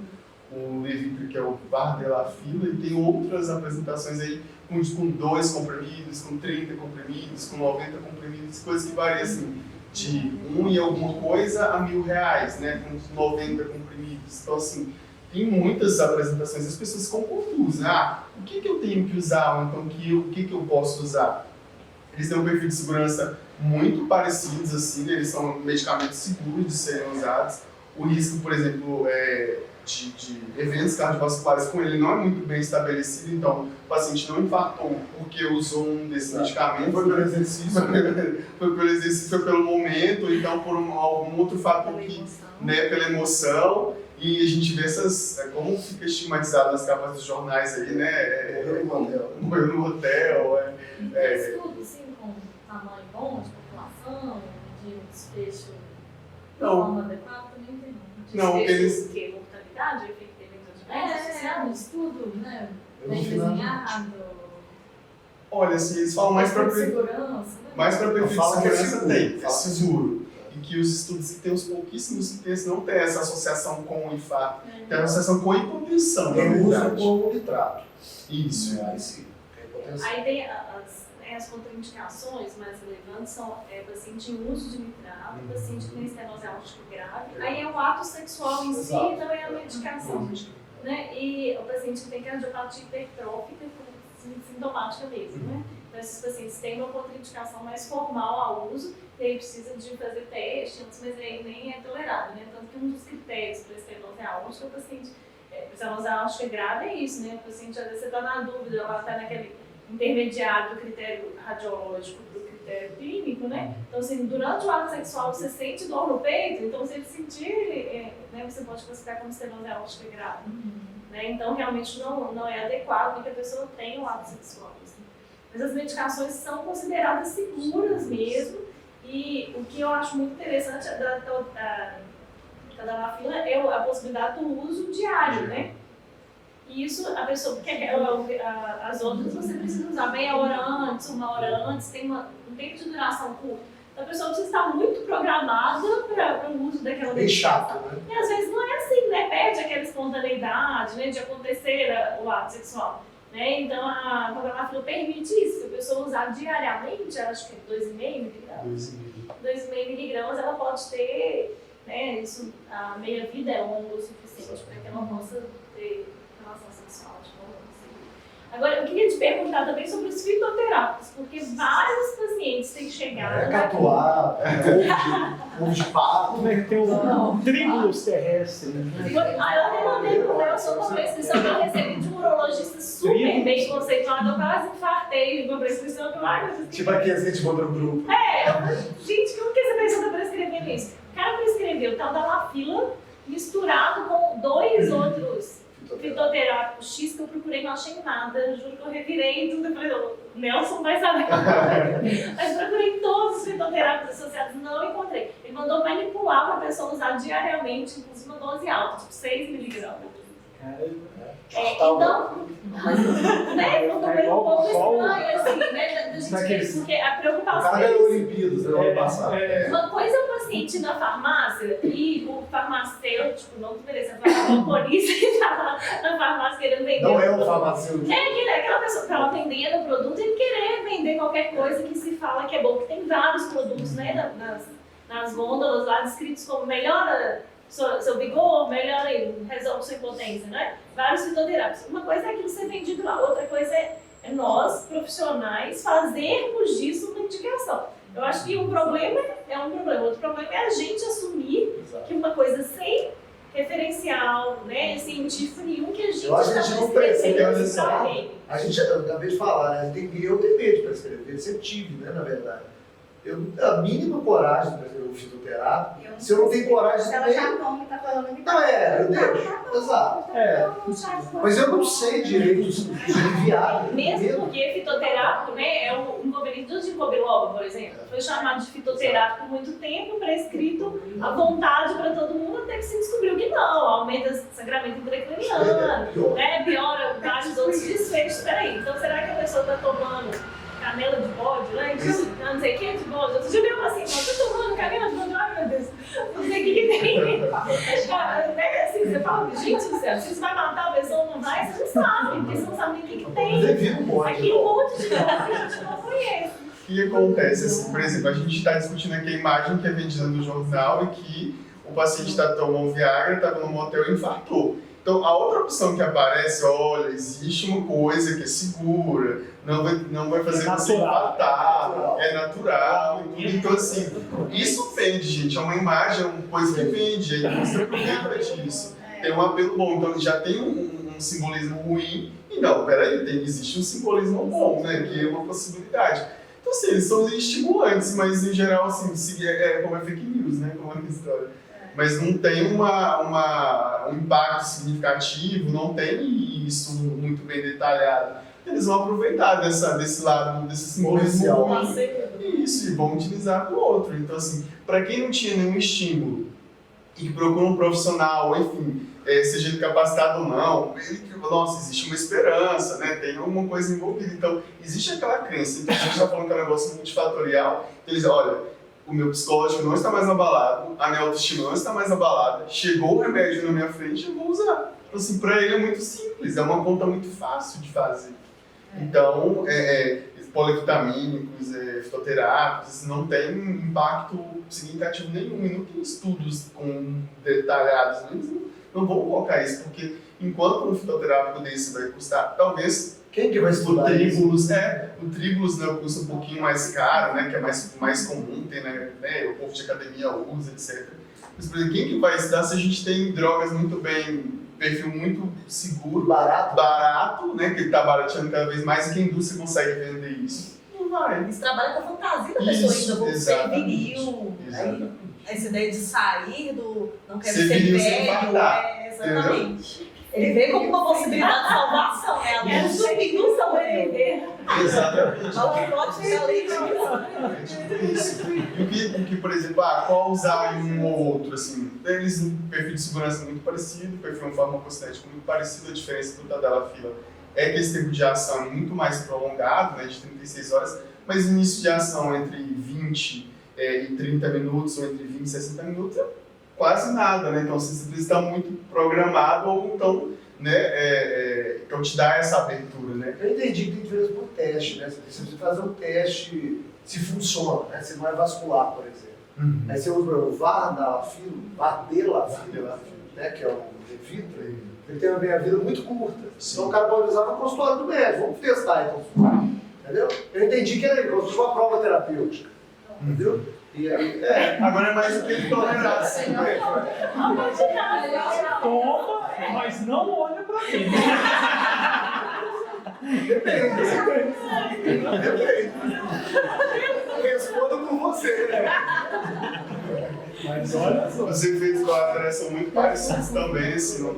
o Levitra, que é o Vardelafila, e tem outras apresentações aí com 2 comprimidos, com 30 comprimidos, com 90 comprimidos, coisas que variam assim, de 1 e alguma coisa a R$1.000, né, com 90 comprimidos. Então, assim, tem muitas apresentações, as pessoas ficam confusas. O que eu tenho que usar, ou então o que eu posso usar? Eles têm um perfil de segurança muito parecidos, assim, eles são medicamentos seguros de serem usados. O risco, por exemplo, de eventos cardiovasculares com ele não é muito bem estabelecido, então o paciente não infartou porque usou um desses medicamentos. Foi pelo exercício, foi pelo momento, ou então por algum outro fator pela emoção. E a gente vê como fica estigmatizado nas capas dos jornais aí, né? Morreu no hotel. Estudo, assim, com tamanho bom de população, de desfecho de forma adequada, também tem não. Desfecho que mortalidade, efeito adverso, um estudo, né? Bem desenhado. Olha, assim, eles falam mais para segurança. Mais para perfil de segurança tem, é seguro. E que os estudos que tem, os pouquíssimos que tem, não tem essa associação com o infarto, tem associação com a hipotensão. Tem uso como nitrato. Isso. Aí sim, é hipotensão. Aí tem as contraindicações mais relevantes são paciente em uso de nitrato, paciente que tem estenose aórtica grave, aí é o ato sexual em si, não é a medicação. Né? E o paciente que tem cardiopatia hipertrófica sintomática mesmo, né? Então esses pacientes têm uma contraindicação mais formal ao uso, e aí precisa de fazer teste antes, mas aí nem é tolerado, né? Tanto que um dos critérios para estenose aórtica, o paciente, estenose aórtica grave é isso, né? O paciente, às vezes você está na dúvida, ela está naquele intermediário do critério radiológico do critério clínico, né? Então, assim, durante o ato sexual você sente dor no peito, então se ele sentir, né, você pode classificar como estenose aórtica grave. Né? Então, realmente não é adequado que a pessoa tenha um ato sexual. Assim. Mas as medicações são consideradas seguras mesmo, e o que eu acho muito interessante da tadalafila é a possibilidade do uso diário, né? E isso, a pessoa, porque as outras você precisa usar meia hora antes, 1 hora antes, tem um tempo de duração curto. Então a pessoa precisa estar muito programada para o uso daquela Bem medicação. chato, né? E às vezes não é assim, né? Perde aquela espontaneidade, né? De acontecer o ato sexual. Né? Então a tadalafila permite isso, se a pessoa usar diariamente, acho que é 2,5 miligramas. 2,5 miligramas, ela pode ter, né? Isso, a meia-vida é longa o suficiente para que ela possa ter relação sexual de forma segura. Agora, eu queria te perguntar também sobre os fitoterápicos, porque vários pacientes têm chegado... Catuá, ovo de pato. Como é que tem um tribulus terrestre? Eu até mandei pro Nelson uma prescrição que eu recebi de um urologista super bem conceituado, eu quase infartei de uma prescrição que eu Tipo aqueles que a gente mandou no grupo. gente, como que essa pessoa está prescrevendo isso? O cara prescreveu tadalafila misturado com 2 outros fitoterápicos X que eu procurei, não achei nada, juro que eu revirei tudo, eu falei, o Nelson vai saber. Mas procurei todos os fitoterápicos associados, não encontrei. Ele mandou manipular para a pessoa usar diariamente, inclusive uma dose alta, tipo 6 miligramas. Então, né, eu tomei um pouco estranho, assim, né, da gente, porque a O preocupação cara ganhou Olimpíadas, né, ano passado. uma coisa é o paciente na farmácia e o farmacêutico, não merecendo falar, o motorista que está na farmácia querendo vender. Não é o farmacêutico. Aquela pessoa que estava vendendo o produto e querer vender qualquer coisa que se fala que é bom, que tem vários produtos, né, nas gôndolas lá descritos como melhora seu vigor, melhora e resolve sua impotência, né? Vários fitoterápicos. Uma coisa é aquilo ser vendido lá, outra coisa é nós, profissionais, fazermos disso uma indicação. Eu acho que um problema é um problema, outro problema é a gente assumir que uma coisa sem referencial, né, científico nenhum, que a gente está não precisa, isso para ele. A gente, eu acabei de falar, né? Eu tenho medo de prescrever, sempre tive, né, na verdade. A mínima coragem de prescrever um fitoterápico, se eu não tenho coragem de Ela já toma e tá falando que não, eu deixo. Exato. Mas eu não sei direito de enviar. Mesmo porque fitoterápico, né, é um inconveniente do ginkgo biloba, por exemplo. Foi chamado de fitoterápico por muito tempo, prescrito à vontade para todo mundo, até que se descobriu que não, aumenta o sangramento intracraniano, né, piora vários outros desfechos. Peraí, então será que a pessoa está tomando canela de bode, né? Não sei o que de bode. Outro dia veio assim, você tá tomando canela de bode? Ai, meu Deus, não sei o que tem. Assim, você fala, gente do céu, se você vai matar a pessoa ou não vai, você não sabe, porque você não sabe nem o que tem. Aquele monte de coisa que a gente não conhece. O que acontece? Assim, por exemplo, a gente está discutindo aqui a imagem que é vendida no jornal e que o paciente está tomando Viagra, estava no motel e infartou. Então, a outra opção que aparece, olha, existe uma coisa que é segura, não vai fazer você infartar, é natural. Então, assim, isso vende, gente, é uma imagem, é uma coisa que vende, a indústria aproveita disso. Tem um apelo bom, então já tem um simbolismo ruim, e não, peraí, existe um simbolismo bom, né, que é uma possibilidade. Então, assim, eles são estimulantes, mas em geral, assim, como é fake news, né, como é a história. Mas não tem um impacto significativo, não tem isso muito bem detalhado. Eles vão aproveitar desse lado, desse simbolismo ruim, isso, e vão utilizar para o outro. Então, assim, para quem não tinha nenhum estímulo e procura um profissional, enfim, seja ele capacitado ou não, nossa, existe uma esperança, né? Tem alguma coisa envolvida. Então, existe aquela crença. Então, a gente está falando que é um negócio multifatorial. Eles dizem, olha, o meu psicológico não está mais abalado, a minha autoestima não está mais abalada, chegou o remédio na minha frente, eu vou usar. Então, assim, para ele é muito simples, é uma conta muito fácil de fazer. Então, polivitamínicos, fitoterápicos, não tem impacto significativo nenhum. E não tem estudos detalhados, eles não vão colocar isso, porque enquanto um fitoterápico desse vai custar, talvez Quem que vai estudar o Tribulus, o Tribulus, né, custa um pouquinho mais caro, né, que é mais comum, tem, né, o povo de academia usa, etc. Mas, por exemplo, quem que vai estudar se a gente tem drogas muito bem, perfil muito seguro, barato, né, que está barateando cada vez mais, e que a indústria consegue vender isso? Não vai. Eles trabalham com a fantasia da pessoa ainda, vou ser exatamente. viril. Aí, essa ideia de sair do não quero Ser ser viril sem velho, fartar, exatamente. Ele vê como uma possibilidade de salvação, né? A luz do fim do sobreviver. Exatamente. Mas o plot é além disso. Isso. E o que, por exemplo, qual usar em um ou outro, assim, eles um perfil de segurança muito parecido, perfil farmacocinético muito parecido, a diferença do tadalafila é que esse tempo de ação é muito mais prolongado, né, de 36 horas, mas o início de ação entre 20 e 30 minutos, ou entre 20 e 60 minutos, é quase nada, né, então você precisa estar muito programado, ou então, né, então te dá essa abertura, né. Eu entendi que tem diferença por teste, né? Você precisa fazer um teste se funciona, né? Se não é vascular, por exemplo. Aí você usa o vardelafilo, né? Que é o Levitra, ele tem uma meia-vida muito curta. Sim. Então o cara pode usar no consultório do médico. Vamos testar, então. Entendeu? Eu entendi que era como se fosse uma prova terapêutica. Entendeu? E aí, Agora é mais o que ele tolerar, assim, né. Toma, mas não olha pra mim. Depende. Responda por você, né? Mas olha só. Os efeitos colaterais são muito parecidos também, assim, o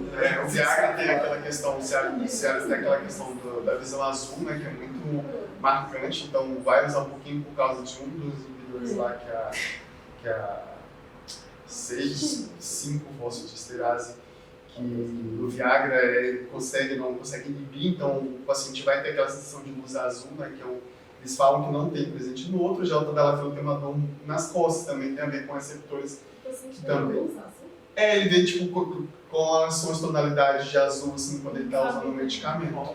Viagra tem aquela questão, o Cialis tem aquela questão da visão azul, né, que é muito marcante, então vai usar um pouquinho por causa de um dos inibidores lá, que é a 6,5-fosfodiesterase, que o Viagra não consegue inibir, então o paciente vai ter aquela sensação de luz azul, né, que eles falam que não tem presente no outro. Já o tadalafilo tem uma dor nas costas, também tem a ver com receptores também. Ele vê tipo com as suas tonalidades de azul, assim, quando ele está usando o medicamento.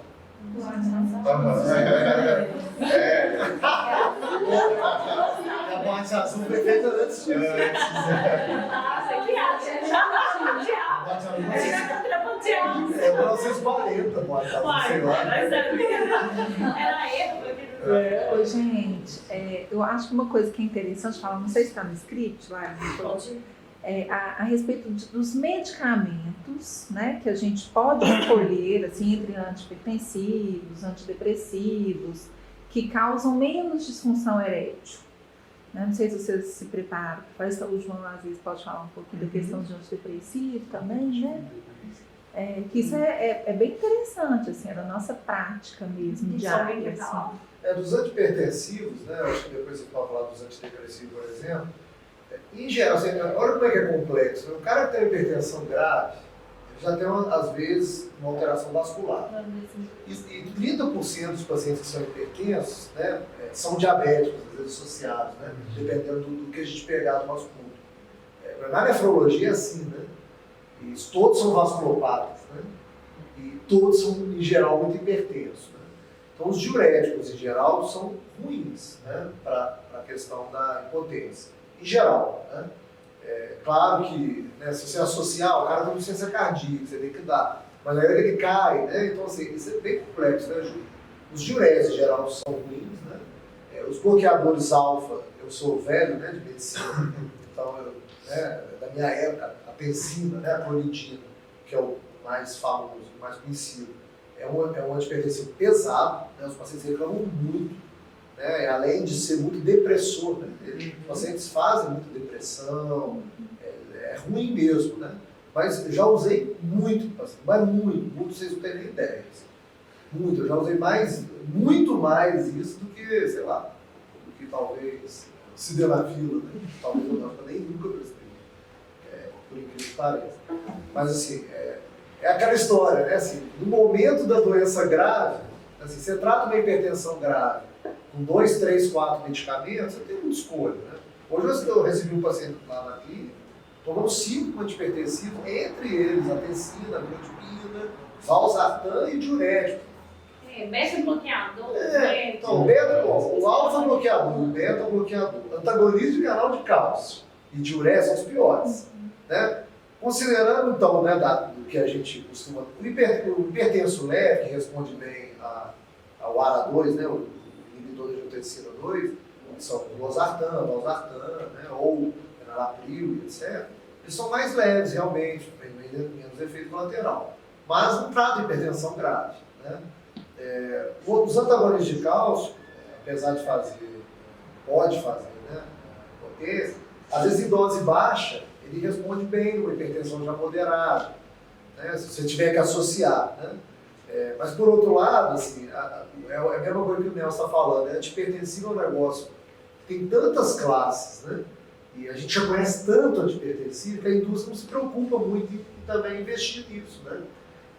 A boate azul foi feita antes disso. É 1940, boate azul, sei lá. Era erro. Ô, gente, eu acho que uma coisa que é interessante falar, não sei se está no script lá, a respeito dos medicamentos, né, que a gente pode escolher, assim, entre antihipertensivos, antidepressivos, que causam menos disfunção erétil. Né? Não sei se vocês se preparam, o João às vezes pode falar um pouquinho da questão de antidepressivo também, né? Que isso é bem interessante, assim, é da nossa prática mesmo, diária, assim. Dos antihipertensivos, né? Eu acho que depois você pode falar dos antidepressivos, por exemplo. Em geral, assim, olha como é que é complexo. O cara que tem hipertensão grave, ele já tem, às vezes, uma alteração vascular. E 30% dos pacientes que são hipertensos, né, são diabéticos, às vezes associados, né? Dependendo do que a gente pegar do nosso público. Na nefrologia é assim, né? E todos são vasculopatas, né? E todos são, em geral, muito hipertensos. Né? Então, os diuréticos, em geral, são ruins, né? Para a questão da impotência. Em geral, né? Claro que, né, se você associar, o cara tem insuficiência cardíaca, você tem que dar. Mas aí ele cai, né? Então, assim, isso é bem complexo, né, Ju? Os diuréticos, em geral, são ruins, né? Os bloqueadores alfa, eu sou velho, né, de medicina, então, da minha época, a benzina, né, a clonidina, que é o mais famoso, o mais conhecido, é um antihipertensivo pesado, né? Os pacientes reclamam muito, né? Além de ser muito depressor, né? Os pacientes fazem muita depressão, é ruim mesmo, né? Mas eu já usei muito, mas muito, vocês não têm nem ideia. Muito, eu já usei muito mais isso do que, sei lá, do que talvez sildenafila, né? Talvez eu nem nunca prestei, por incrível que pareça. Mas assim, é aquela história, né? Assim, no momento da doença grave, assim, você trata uma hipertensão grave com 2, 3, 4 medicamentos, você tem muita escolha, né? Hoje eu recebi um paciente lá na clínica, tomando 5 antihipertensivos, entre eles a tensina, a amlodipina, valsartan e diurético. beta-bloqueador. Então, o alfa-bloqueador, o beta-bloqueador, antagonista de canal de cálcio e diurese são os piores. Né? Considerando, então, né, do que a gente costuma... O hipertenso leve, que responde bem ao ARA2, né, o inibidor da angiotensina 2, que são o losartan, valsartan, né, ou enalapril, etc., eles são mais leves, realmente, tem menos efeito colateral. Mas não trata de hipertensão grave. Né? Os antagonistas de cálcio, apesar de pode fazer, né, potência, às vezes em dose baixa, ele responde bem numa hipertensão já moderada, né, se você tiver que associar. Né? Mas, por outro lado, assim, é a mesma coisa que o Nelson está falando, né? Antihipertensivo é um negócio que tem tantas classes, né? E a gente já conhece tanto antihipertensivo que a indústria não se preocupa muito em também investir nisso. Né?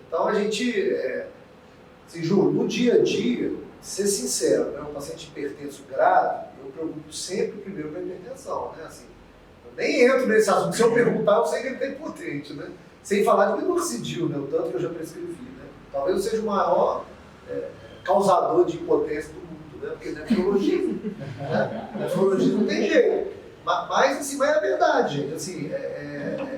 Então, a gente, assim, Ju, no dia a dia, ser sincero, né? Um paciente hipertenso grave, eu preocupo sempre primeiro com a hipertensão. Né? Assim, eu nem entro nesse assunto. Se eu perguntar, eu sei que ele está impotente. Né? Sem falar de minoxidil, né? O tanto que eu já prescrevi. Né? Talvez eu seja o maior causador de impotência do mundo, né? Porque nefrologia, né? Nefrologia não tem jeito. Mas, assim, mas é verdade, gente. Assim,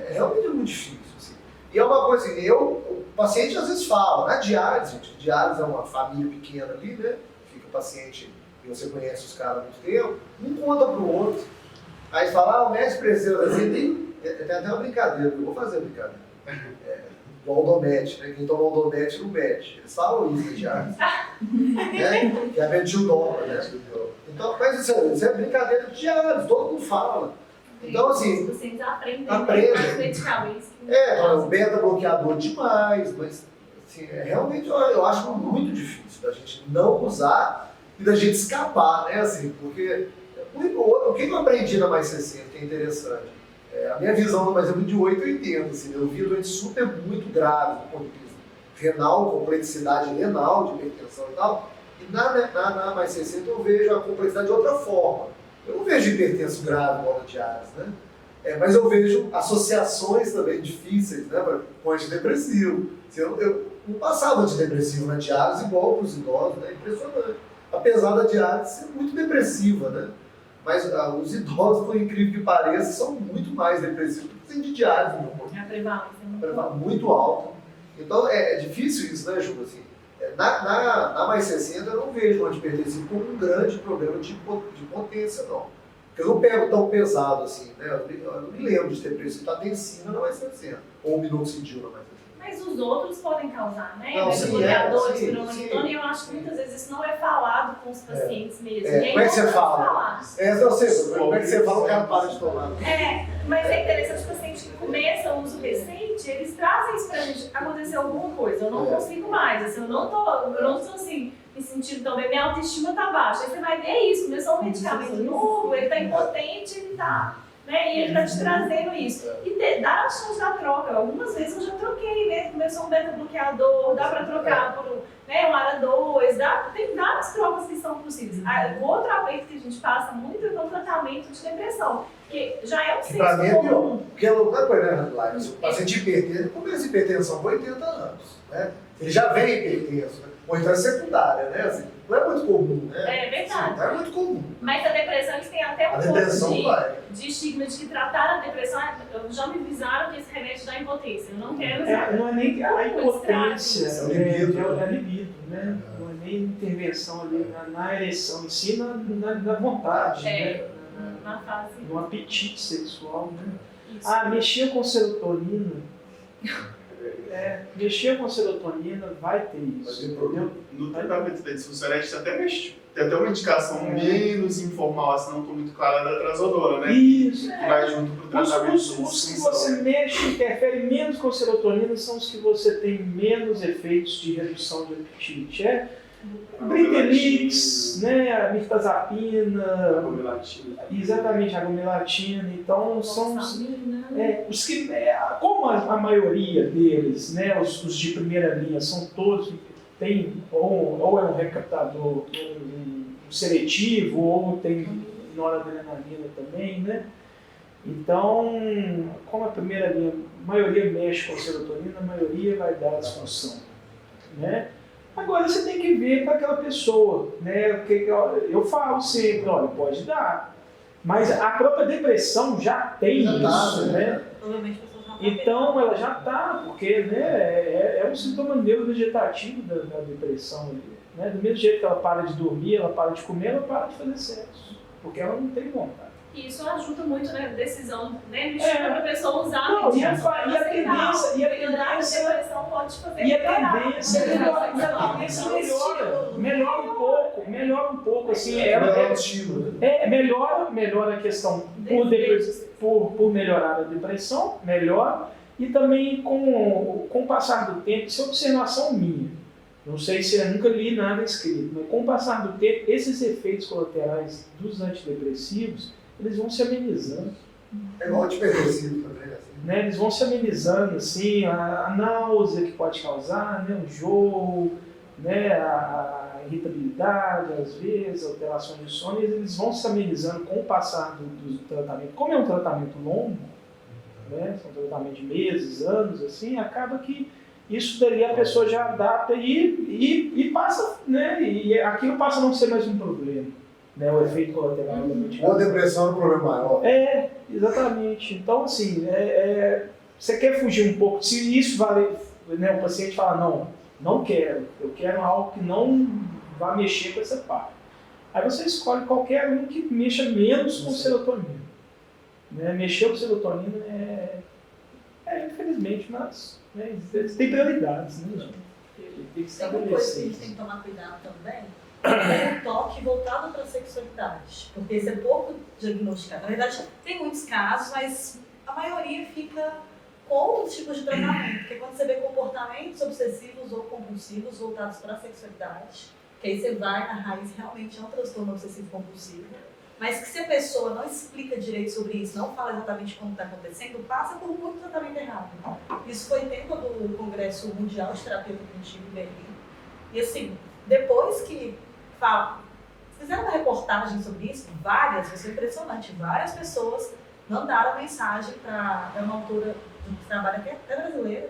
realmente muito difícil. Assim. E é uma coisa, assim, o paciente às vezes fala, na diálise, gente, diálise é uma família pequena ali, né? Fica o paciente e você conhece os caras há muito tempo, um conta pro outro. Aí fala, o médico precisa, assim, tem até uma brincadeira, eu vou fazer a brincadeira. Do Aldomete, né? Quem toma Aldomete não mete. Eles falam isso, diálise. Né? Que é a metildona, né? Então, mas isso é brincadeira de diálise, todo mundo fala. Então, assim, vocês aprendem mais medicamentos. o beta-bloqueador demais, mas assim, realmente eu acho muito difícil da gente não usar e da gente escapar, né? Assim, porque o que eu aprendi na Mais 60, que é interessante, a minha visão do Mais é de 8 a 80, assim, eu vi doentes super muito graves do ponto de vista renal, complexidade renal, de hipertensão e tal, e na Mais 60 eu vejo a complexidade de outra forma. Eu não vejo hipertenso grave igual na diálise, né? Mas eu vejo associações também difíceis, né, com antidepressivo. Eu não passava antidepressivo na diálise igual para os idosos, né? Impressionante. Apesar da diálise ser muito depressiva, né? Mas os idosos, por incrível que pareça, são muito mais depressivos do que os de diálise. A prevalência muito alta. Então é difícil isso, né, Ju? Assim, na Mais 60 eu não vejo o antihipertensivo como um grande problema de potência, não. Porque eu não pego tão pesado assim, né? Eu não me lembro de ter presitacina na Mais 60, ou minoxidil na Mais 60. Mas os outros podem causar, né? Bloqueadores, e eu acho que muitas vezes isso não é falado com os pacientes mesmo. Como é que você fala? Eu sei, como é que você fala, o cara para de tomar. Mas é interessante, os pacientes que começam o uso recente, eles trazem isso pra gente. Aconteceu alguma coisa, eu não consigo mais, assim, eu não tô assim, me sentindo tão bem, minha autoestima tá baixa. Aí você vai ver isso, começou um medicamento novo, ele tá impotente, ele tá... Né? E ele está te trazendo isso. E dá a chance da troca. Algumas vezes eu já troquei, né? Começou um beta-bloqueador, dá para trocar por um ARA2, tem várias trocas que são possíveis. O outro aspecto que a gente passa muito é o tratamento de depressão, que já é um senso para mim é pior, comum. porque não é coisa, né? O paciente hipertenso começa hipertensão com 80 anos, né? Ele já vem hipertenso, né? Ou então é secundária, né? Assim, não é muito comum, né? É verdade. Não é muito comum. Mas a depressão, eles têm até um pouco de estigma de que tratar a depressão, já me avisaram que esse remédio dá impotência. Eu não quero usar. Não é nem a impotência, é o libido, né? Não é nem intervenção ali na ereção, em si na vontade, né? Na fase. No apetite sexual, né? Isso. Mexer com serotonina. Mexer com serotonina vai ter isso, entendeu? No tratamento da disfuncionalidade tem até uma indicação menos informal, assim, não estou muito clara, da trazodona, né? Isso. Que vai junto para o tratamento de disfunção. Os que você mexe, interfere menos com serotonina, são os que você tem menos efeitos de redução de apetite. Britelix, né, a mirtazapina, exatamente, a gomelatina. Então são os que, como a maioria deles, né, os de primeira linha, são todos, tem ou é um recaptador um seletivo, ou tem noradrenalina também, né? Então, como a primeira linha, a maioria mexe com serotonina, a maioria vai dar disfunção, né? Agora você tem que ver para aquela pessoa, né? Porque eu falo sempre, olha, pode dar. Mas a própria depressão já tem isso, né? Provavelmente a pessoa já tá Então ela já está, porque né, é um sintoma neurovegetativo da depressão ali. Né? Do mesmo jeito que ela para de dormir, ela para de comer, ela para de fazer sexo. Porque ela não tem vontade. E isso ajuda muito, né, decisão, né, para a pessoa usar Não, e a tendência, a depressão pode te fazer E a piorar. tendência melhora um pouco, assim, melhora a questão por melhorar a depressão, melhora, e também com o passar do tempo, isso é observação minha, não sei se eu nunca li nada escrito, mas com o passar do tempo, esses efeitos colaterais dos antidepressivos, eles vão se amenizando. É igual antidepressivo também, assim. Né, eles vão se amenizando, assim, a náusea que pode causar, né, o enjoo, né, a irritabilidade, às vezes, alterações de sono, eles vão se amenizando com o passar do tratamento. Como é um tratamento longo, né, são tratamentos de meses, anos, assim, acaba que isso daí a pessoa já adapta e passa, né, e aquilo passa a não ser mais um problema. Né, o efeito colateral da medicação. Ou a depressão é um problema maior. Exatamente. Então, assim, você quer fugir um pouco. Se isso vale, né, o paciente fala, não quero, eu quero algo que não vá mexer com essa parte. Aí você escolhe qualquer um que mexa menos com serotonina. Né? Mexer com serotonina infelizmente, mas né, tem prioridades, né, gente? Tem que Tem uma coisa que a estabelecer. gente tem que tomar cuidado também, é o toque voltado para a sexualidade, porque esse é pouco diagnosticado. Na verdade, tem muitos casos, mas a maioria fica com outros tipos de tratamento, porque quando você vê comportamentos obsessivos ou compulsivos voltados para a sexualidade, que aí você vai na raiz, realmente é um transtorno obsessivo-compulsivo, mas que se a pessoa não explica direito sobre isso, não fala exatamente como está acontecendo, passa por muito tratamento errado. Isso foi tempo do Congresso Mundial de Terapia Cognitiva em Berlim. E assim, depois que fizeram uma reportagem sobre isso, isso é impressionante, várias pessoas mandaram mensagem para uma autora de trabalho até brasileira,